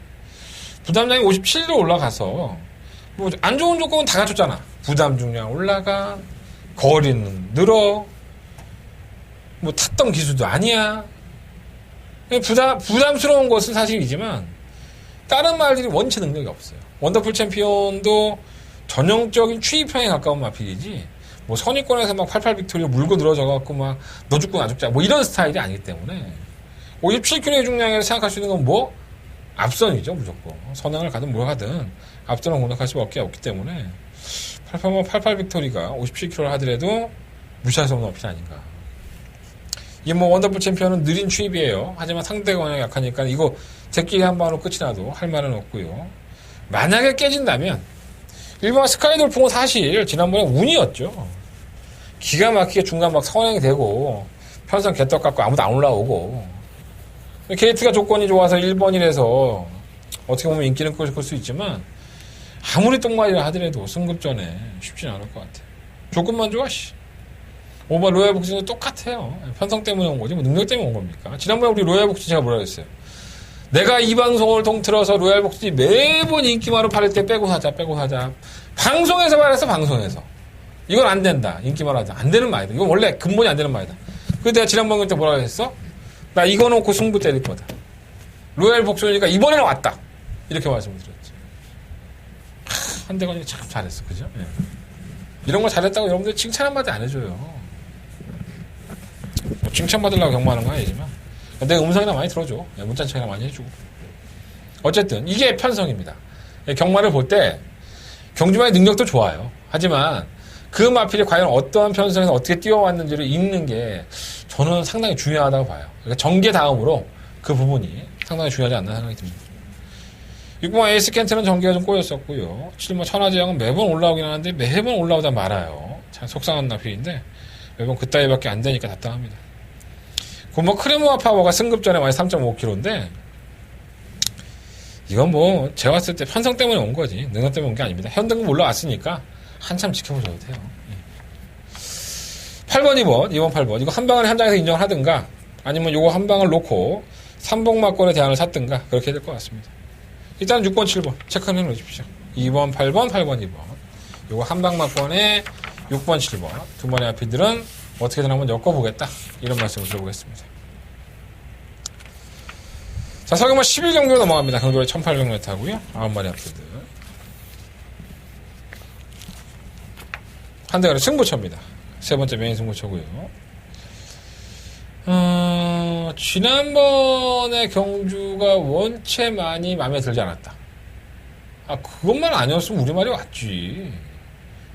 부담량이 57로 올라가서 뭐 안 좋은 조건은 다 갖췄잖아. 부담 중량 올라가, 거리는 늘어, 뭐 탔던 기수도 아니야. 부담스러운 것은 사실이지만 다른 말들이 원체 능력이 없어요. 원더풀 챔피언도 전형적인 추입형에 가까운 마필이지 뭐 선입권에서 막 88 빅토리가 물고 늘어져갖고 막 너 죽고 나 죽자 뭐 이런 스타일이 아니기 때문에 57kg의 중량이라 생각할 수 있는 건 뭐 앞선이죠. 무조건 선행을 가든 뭘 하든 앞선을 공략할 수밖에 없기 때문에 88 빅토리가 57kg를 하더라도 무시할 수 없는 어필 아닌가. 이게 뭐 원더풀 챔피언은 느린 추입이에요. 하지만 상대가 워낙 약하니까 이거 제끼리 한 방으로 끝이 나도 할 말은 없고요. 만약에 깨진다면 일본 스카이돌풍은 사실 지난번에 운이었죠. 기가 막히게 중간 막 선행이 되고 편성 개떡 갖고 아무도 안 올라오고 게이트가 조건이 좋아서 1번이라서 어떻게 보면 인기는 끌 수 있지만 아무리 똥말이라 하더라도 승급전에 쉽지는 않을 것 같아요. 조건만 좋아 씨. 5번 로얄 복싱도 똑같아요. 편성 때문에 온 거지 뭐 능력 때문에 온 겁니까? 지난번에 우리 로얄 복싱 제가 뭐라 그랬어요? 내가 이 방송을 통틀어서 로얄 복싱이 매번 인기마로 팔을 때 빼고 사자. 방송에서 말해서 방송에서. 이건 안 된다. 인기마로 하자. 안 되는 말이다. 이건 원래 근본이 안 되는 말이다. 그래서 내가 지난번 때 뭐라고 했어? 나 이거 놓고 승부 때릴 거다. 로얄 복싱이니까 이번에는 왔다. 이렇게 말씀을 드렸죠. 한대건이 참 잘했어. 그죠? 예. 이런 거 잘했다고 여러분들 칭찬 한마디 안 해줘요. 뭐 칭찬받으려고 경마하는 건 아니지만 내 음성이나 많이 들어줘. 문자 차이나 많이 해주고. 어쨌든 이게 편성입니다. 경마를 볼 때 경주마의 능력도 좋아요. 하지만 그 마필이 과연 어떠한 편성에서 어떻게 뛰어왔는지를 읽는 게 저는 상당히 중요하다고 봐요. 그러니까 전개 다음으로 그 부분이 상당히 중요하지 않나 생각이 듭니다. 6번 에이스 켄트는 전개가 좀 꼬였었고요. 7번 천하제왕은 매번 올라오긴 하는데 매번 올라오다 말아요. 참 속상한 마필인데 매번 그따위밖에 안 되니까 답답합니다. 9번 크레모아 파워가 승급전에 많이 3.5kg인데 이건 뭐 제가 봤을 때 편성 때문에 온 거지 능력 때문에 온 게 아닙니다. 현등급 올라왔으니까 한참 지켜보셔도 돼요. 8번 2번 8번 이거 한 방을 현장에서 인정을 하든가 아니면 요거 한 방을 놓고 삼봉막권의 대안을 샀든가 그렇게 해야 될 것 같습니다. 일단 6번 7번 체크는 해놓으십시오. 2번 8번 2번 요거 한방막권에 6번 7번 두 번의 마필들은 어떻게든 한번 엮어보겠다 이런 말씀을 드려보겠습니다. 자, 서경마 11경기로 넘어갑니다. 경주에 1800m 하고요. 9마리 앞필드. 한대가리 승부처입니다. 세 번째 메인 승부처고요. 지난번에 경주가 원체 많이 마음에 들지 않았다. 아, 그것만 아니었으면 우리 말이 왔지.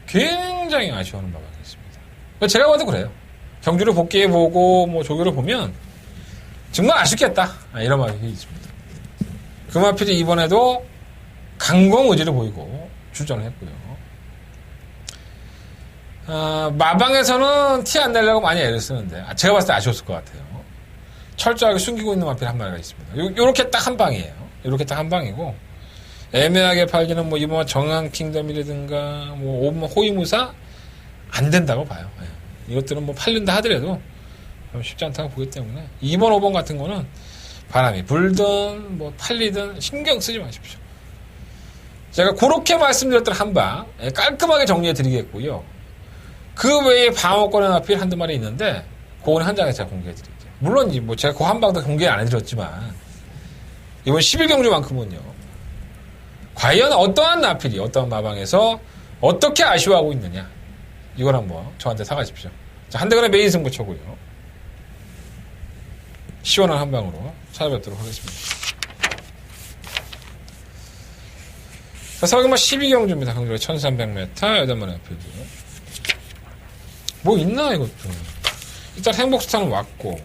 굉장히 아쉬워하는 바가 있습니다. 제가 봐도 그래요. 경주를 복귀해보고, 뭐, 조교를 보면, 정말 아쉽겠다. 이런 말이 있습니다. 그 마필이 이번에도 강공 의지를 보이고, 출전을 했고요. 마방에서는 티 안 내려고 많이 애를 쓰는데, 제가 봤을 때 아쉬웠을 것 같아요. 철저하게 숨기고 있는 마필 한 마리가 있습니다. 요렇게 딱 한 방이에요. 요렇게 딱 한 방이고, 애매하게 팔기는 뭐 이번 정한 킹덤이라든가, 뭐 오번 호위무사, 안 된다고 봐요. 이것들은 뭐 팔린다 하더라도 쉽지 않다고 보기 때문에 2번, 5번 같은 거는 바람이 불든 뭐 팔리든 신경 쓰지 마십시오. 제가 그렇게 말씀드렸던 한방 깔끔하게 정리해 드리겠고요. 그 외에 방어권의 마필 한두 마리 있는데 그거는 현장에서 제가 공개해 드릴게요. 물론 뭐 제가 그 한방도 공개 안 해드렸지만 이번 11경주만큼은요. 과연 어떠한 마필이 어떠한 마방에서 어떻게 아쉬워하고 있느냐 이걸 한번 저한테 사가십시오. 자, 한대간의 메인 승부처고요. 시원한 한방으로 찾아뵙도록 하겠습니다. 자, 서경마 12경주입니다. 경주가 1300m 8마리 앞필드. 뭐 있나 이것도. 일단 행복스타는 왔고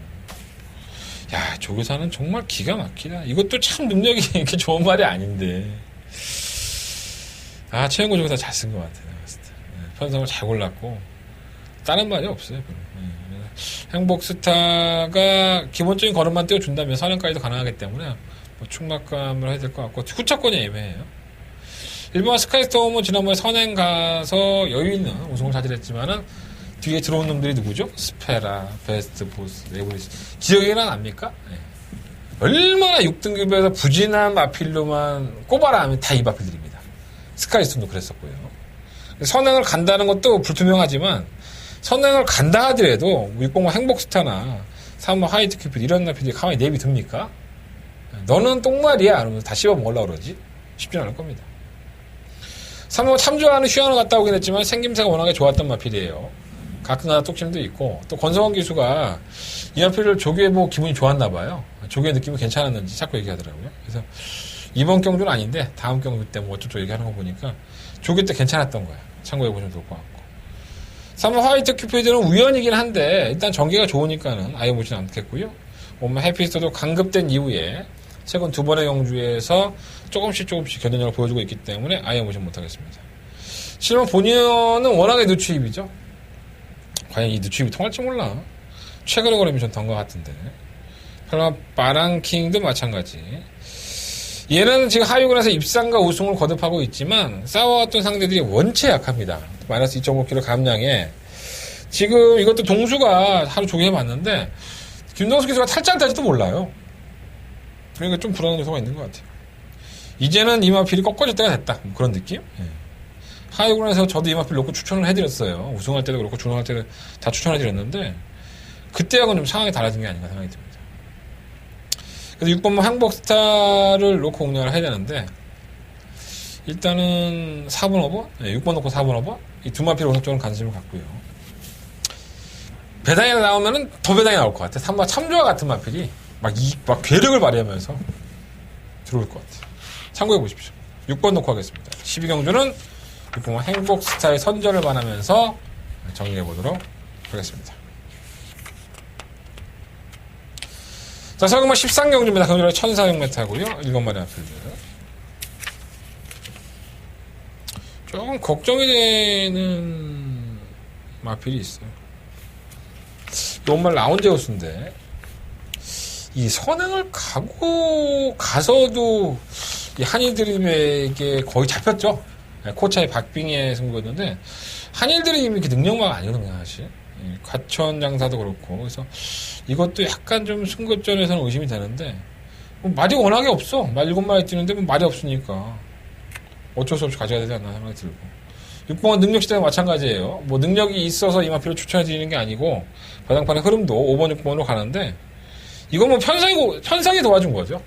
야, 조교사는 정말 기가 막히다. 이것도 참 능력이 이렇게 좋은 말이 아닌데 최영구 조교사 잘 쓴 것 같아요. 편성을 잘 골랐고 다른 말이 없어요. 행복스타가 기본적인 걸음만 띄워준다면 선행까지도 가능하기 때문에 뭐 충막감을 해야 될 것 같고 후차권이 애매해요. 일본 스카이스톰은 지난번에 선행 가서 여유있는 우승을 차지했지만은 뒤에 들어온 놈들이 누구죠? 스페라, 베스트, 보스, 네브리스 기억이 납니까? 얼마나 6등급에서 부진한 마필로만 꼽아라 하면 다 이 마필들입니다. 스카이스톰도 그랬었고요. 선행을 간다는 것도 불투명하지만 선행을 간다 하더라도 6번과 행복스타나 3번 하이트 큐피드 이런 나필들이 가만히 내비둡니까? 너는 똥말이야 그러면서 다 씹어 먹으려고 그러지? 쉽지 않을 겁니다. 3번 참조하는 휴양을 갔다 오긴 했지만 생김새가 워낙에 좋았던 마필이에요. 가끔가다 똑침도 있고 또 권성원 기수가 이 마필을 조교해보고 기분이 좋았나 봐요. 조교의 느낌이 괜찮았는지 자꾸 얘기하더라고요. 그래서 이번 경주는 아닌데 다음 경주 때 뭐 어쩌고 얘기하는 거 보니까 조교 때 괜찮았던 거야. 참고해보시면 좋을 것 같고 3번 화이트 큐피드는 우연이긴 한데 일단 전개가 좋으니까는 아예 보진 않겠고요. 오늘 해피스트도 강급된 이후에 최근 두 번의 경주에서 조금씩 견뎌력을 보여주고 있기 때문에 아예 보진 못하겠습니다. 7번 보니어는 워낙에 누추입이죠. 과연 이 누추입이 통할지 몰라. 최근에 걸으면 전 던 것 같은데 8번 바랑킹도 마찬가지. 얘는 지금 하위권에서 입상과 우승을 거듭하고 있지만 싸워왔던 상대들이 원체 약합니다. 마이너스 2.5kg 감량에 지금 이것도 동수가 하루 조개해봤는데 김동수 기수가 탈지 안 탈지도 몰라요. 그러니까 좀 불안한 요소가 있는 것 같아요. 이제는 이마필이 꺾어질 때가 됐다. 뭐 그런 느낌? 하위권에서 저도 이마필 놓고 추천을 해드렸어요. 우승할 때도 그렇고 준우할 때도 다 추천해드렸는데 그때하고는 좀 상황이 달라진 게 아닌가 생각이 듭니다. 그래서 6번 행복스타를 놓고 공략을 해야 되는데 일단은 4번 5번? 6번 놓고 4번 5번? 이 두 마필 우선적으로 관심을 갖고요. 배당이 나오면은 더 배당이 나올 것 같아. 3번 참조와 같은 마필이 막 괴력을 발휘하면서 들어올 것 같아요. 참고해 보십시오. 6번 놓고 하겠습니다. 12경주는 6번 행복스타의 선전을 반하면서 정리해 보도록 하겠습니다. 자, 설금은 13경주입니다. 경주는 1400m고요. 7마리 앞필드. 조금 걱정이 되는 마필이 있어요. 정말 라운제우스인데 이 선행을 가서도 이 한일드림에게 거의 잡혔죠. 코차의 박빙의 승부였는데 한일드림이 이렇게 능력마가 아니거든요, 사실. 과천 장사도 그렇고. 그래서 이것도 약간 좀 승급전에서는 의심이 되는데 말이 워낙에 없어. 말 7마리 뛰는데 말이 없으니까 어쩔 수 없이 가져야 되지 않나 생각이 들고. 6번은 능력 시대가 마찬가지예요. 뭐 능력이 있어서 이 마필을 추천해드리는 게 아니고 바닥판의 흐름도 5번, 6번으로 가는데 이건 뭐 편성이 도와준 거죠.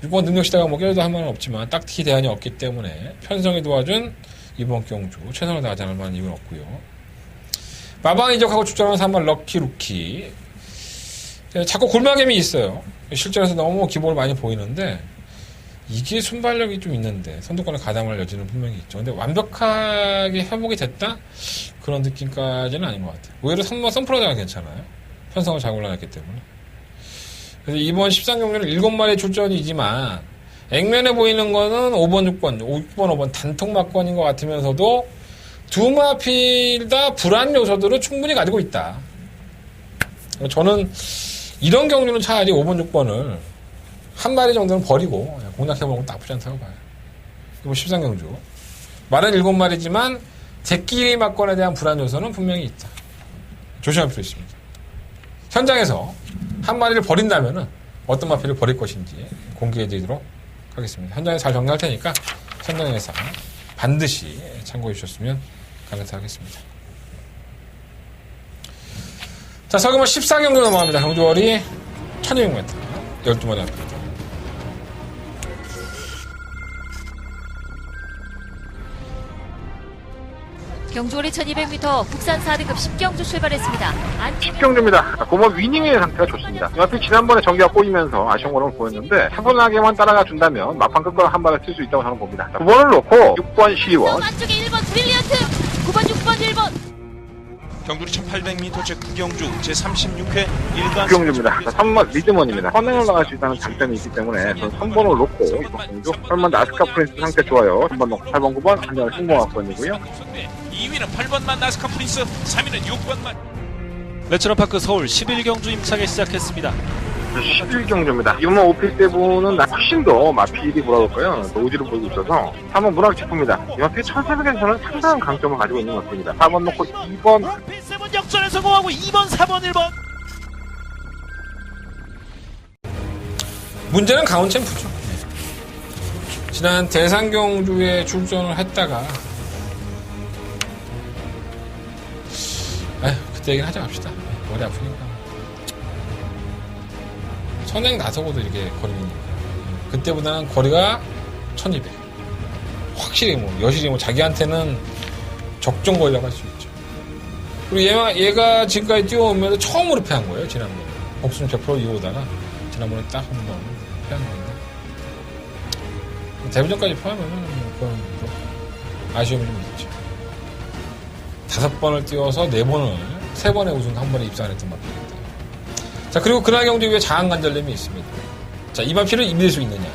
6번 능력 시대가 뭐 깨도 할 말은 없지만 딱히 대안이 없기 때문에 편성이 도와준 이번 경주 최선을 다하지 않을 만한 이유는 없고요. 마방 이적하고 출전하는 3번 럭키 루키. 자꾸 골마겜이 있어요. 실전에서 너무 기복을 많이 보이는데 이게 순발력이 좀 있는데 선두권에 가담할 여지는 분명히 있죠. 근데 완벽하게 회복이 됐다? 그런 느낌까지는 아닌 것 같아요. 오히려 3번 선프라자가 괜찮아요. 편성을 잘 골라냈기 때문에. 그래서 이번 13경기는 7마리 출전이지만 액면에 보이는 거는 5번, 5번 단통 막권인 것 같으면서도 두 마필 다 불안 요소들을 충분히 가지고 있다. 저는 이런 경주는 차라리 5번, 6번을 한 마리 정도는 버리고 공략해보는 것도 나쁘지 않다고 봐요. 이번 13경주. 말은 7마리지만 제끼리 막권에 대한 불안 요소는 분명히 있다. 조심할 필요 있습니다. 현장에서 한 마리를 버린다면은 어떤 마필을 버릴 것인지 공개해드리도록 하겠습니다. 현장에서 잘 정리할 테니까 현장에서 반드시 참고해 주셨으면 감사하겠습니다. 자, 서금은 14경주 넘어갑니다. 경주월이 1200m 12마리 앞입니다. 경주월이 1200m 국산 4등급 10경주 출발했습니다. 10경주입니다. 고모 위닝의 상태가 좋습니다. 이 마필 지난번에 전기가 꼬이면서 아쉬운 걸음을 보였는데 차분하게만 따라가 준다면 막판 끝까지 한 발을 칠 수 있다고 저는 봅니다. 9번을 놓고 6번 시원. 안쪽에 1번 브릴리언트, 9번, 6번, 1번. 경주리 1800m 제9경주 제36회 1단 9경주입니다. 3번 리드먼입니다. 선행을 나갈 수 있다는 장점이 있기 때문에 저는 3번을 놓고 이번 경주 8번 나스카 프린스 상태 좋아요. 3번 놓고 8번, 9번 한 장을 승부학번이고요. 2위는 8번만 나스카 프린스, 3위는 6번만. 레츠런파크 서울 11경주 임차게 시작했습니다. 11경주입니다. 이번 오피스7은 훨씬 더 마필이 뭐랄까요? 노지를 보이고 있어서 3번 문학지프입니다. 이 마필 1400에서는 상당한 강점을 가지고 있는 것 같습니다. 4번 놓고 2번 오피스7 역전에 성공하고 2번, 4번, 1번. 문제는 강원챔프죠. 지난 대상경주에 출전을 했다가 그때 얘기는 하지 맙시다. 머리 아프니까. 선행 나서고도 이렇게 거리니까. 그때보다는 거리가 1200. 확실히 여실히 자기한테는 적정 거리라고 할 수 있죠. 그리고 얘가 지금까지 뛰어오면서 처음으로 패한 거예요, 지난번에. 복순 100% 이어오다가 지난번에 딱 한 번 패한 건데. 데뷔전까지 포함하면 그건 또 아쉬움이 좀 있죠. 5번을 뛰어서 3번의 우승 한 번에 입상을 했던 마필입니다. 자, 그리고 그날 경주 위에 장안간절림이 있습니다. 자, 이 마필을 이길 수 있느냐?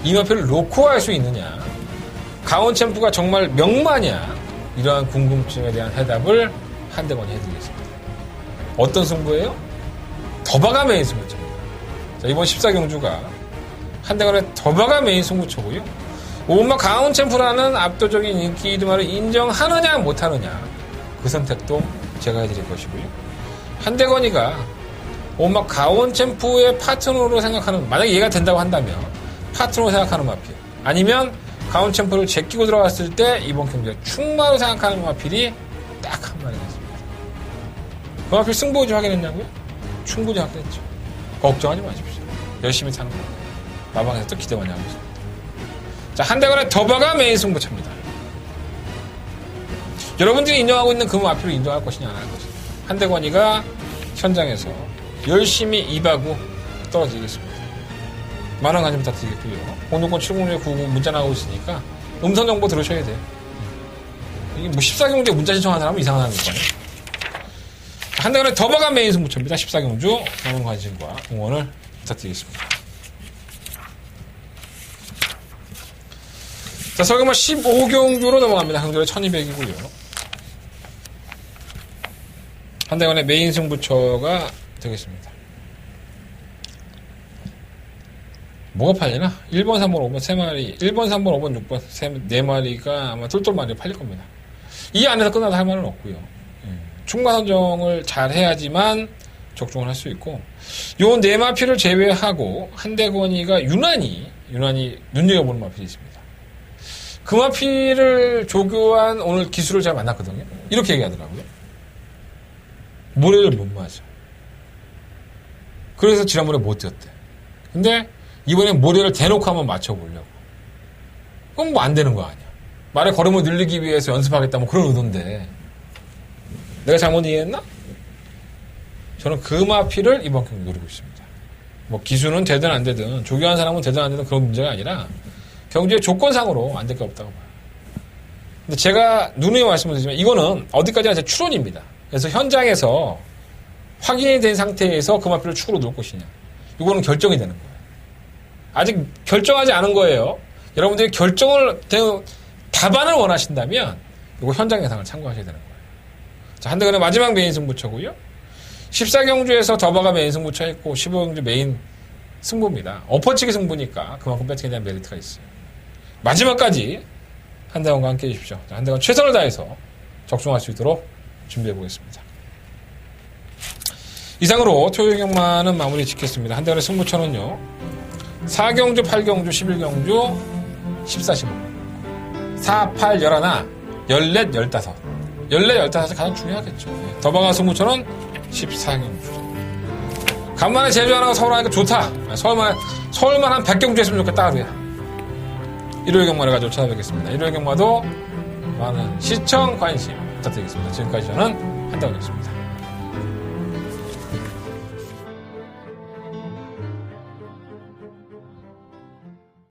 이 마필을 놓고 할 수 있느냐? 강원 챔프가 정말 명마냐? 이러한 궁금증에 대한 해답을 한대건이 해드리겠습니다. 어떤 승부예요? 더바가 메인 승부처입니다. 자, 이번 14경주가 한대건의 더바가 메인 승부처고요. 오마 강원 챔프라는 압도적인 인기 이름을 인정하느냐 못하느냐 그 선택도 제가 해드릴 것이고요. 한대건이가 오마 강원 챔프의 파트너로 생각하는, 만약에 얘가 된다고 한다면 파트너로 생각하는 마필, 아니면 강원 챔프를 제끼고 들어갔을 때 이번 경기가 충마로 생각하는 마필이 딱 한 마리가 있습니다. 그 마필 승부지 확인했냐고요? 충분히 확인했죠. 걱정하지 마십시오. 열심히 타는 겁니다. 마방에서 또 기대 많이 하고 있습니다. 자, 한대건의 더바가 메인 승부차입니다. 여러분들이 인정하고 있는 그 마필을 인정할 것이냐 안 할 것이냐. 한대건이가 현장에서 열심히 입하고 떨어지겠습니다. 많은 관심 부탁드리겠고요. 060-706-99 문자 나오고 있으니까 음성 정보 들으셔야 돼요. 이게 뭐 14경주에 문자 신청하는 사람은 이상한 사람일 거예요. 한대간의 더버간 메인 승부처입니다. 14경주 많은 관심과 응원을 부탁드리겠습니다. 자, 설금화 15경주로 넘어갑니다. 한경주에 1200이고요. 한대간의 메인 승부처가 되겠습니다. 뭐가 팔리나? 1번, 3번, 5번 3마리, 1번, 3번, 5번, 6번 4마리가 아마 똘똘마리 팔릴 겁니다. 이 안에서 끝나도 할 말은 없고요. 충마 선정을 잘 해야지만 적중을 할 수 있고, 요 4마피를 제외하고 한대건이가 유난히 눈여겨보는 마필이 있습니다. 그 마필을 조교한 오늘 기수를 제가 만났거든요. 이렇게 얘기하더라고요. 모래를 못 맞아. 그래서 지난번에 못 뛰었대. 근데 이번엔 모래를 대놓고 한번 맞춰보려고. 그건 뭐 안 되는 거 아니야. 말의 걸음을 늘리기 위해서 연습하겠다 뭐 그런 의도인데 내가 잘못 이해했나? 저는 그 마피를 이번 경기 노리고 있습니다. 뭐 기수는 되든 안 되든 조교한 사람은 되든 안 되든 그런 문제가 아니라 경주의 조건상으로 안 될 게 없다고 봐요. 근데 제가 누누이 말씀드리지만 이거는 어디까지나 제 추론입니다. 그래서 현장에서 확인이 된 상태에서 그 마피를 축으로 놓을 것이냐. 이거는 결정이 되는 거예요. 아직 결정하지 않은 거예요. 여러분들이 결정을 답안을 원하신다면 이거 현장 예상을 참고하셔야 되는 거예요. 자, 한대간의 마지막 메인 승부처고요. 14경주에서 더버가 메인 승부처였고 15경주 메인 승부입니다. 엎어치기 승부니까 그만큼 배팅에 대한 메리트가 있어요. 마지막까지 한대간과 함께 해주십시오. 자, 한대간 최선을 다해서 적중할 수 있도록 준비해 보겠습니다. 이상으로 토요일 경마는 마무리 짓겠습니다. 한대간의 승부처는요. 4경주, 8경주, 11경주, 14, 15. 4, 8, 11, 14, 15. 14, 15이 가장 중요하겠죠. 더버가 승부처는 14경주. 간만에 제주 하나가 서울 하니까 좋다. 서울만 한 100경주 했으면 좋겠다, 하루에. 일요일 경마를 가지고 찾아뵙겠습니다. 일요일 경마도 많은 시청, 관심 부탁드리겠습니다. 지금까지 저는 한대건이었습니다.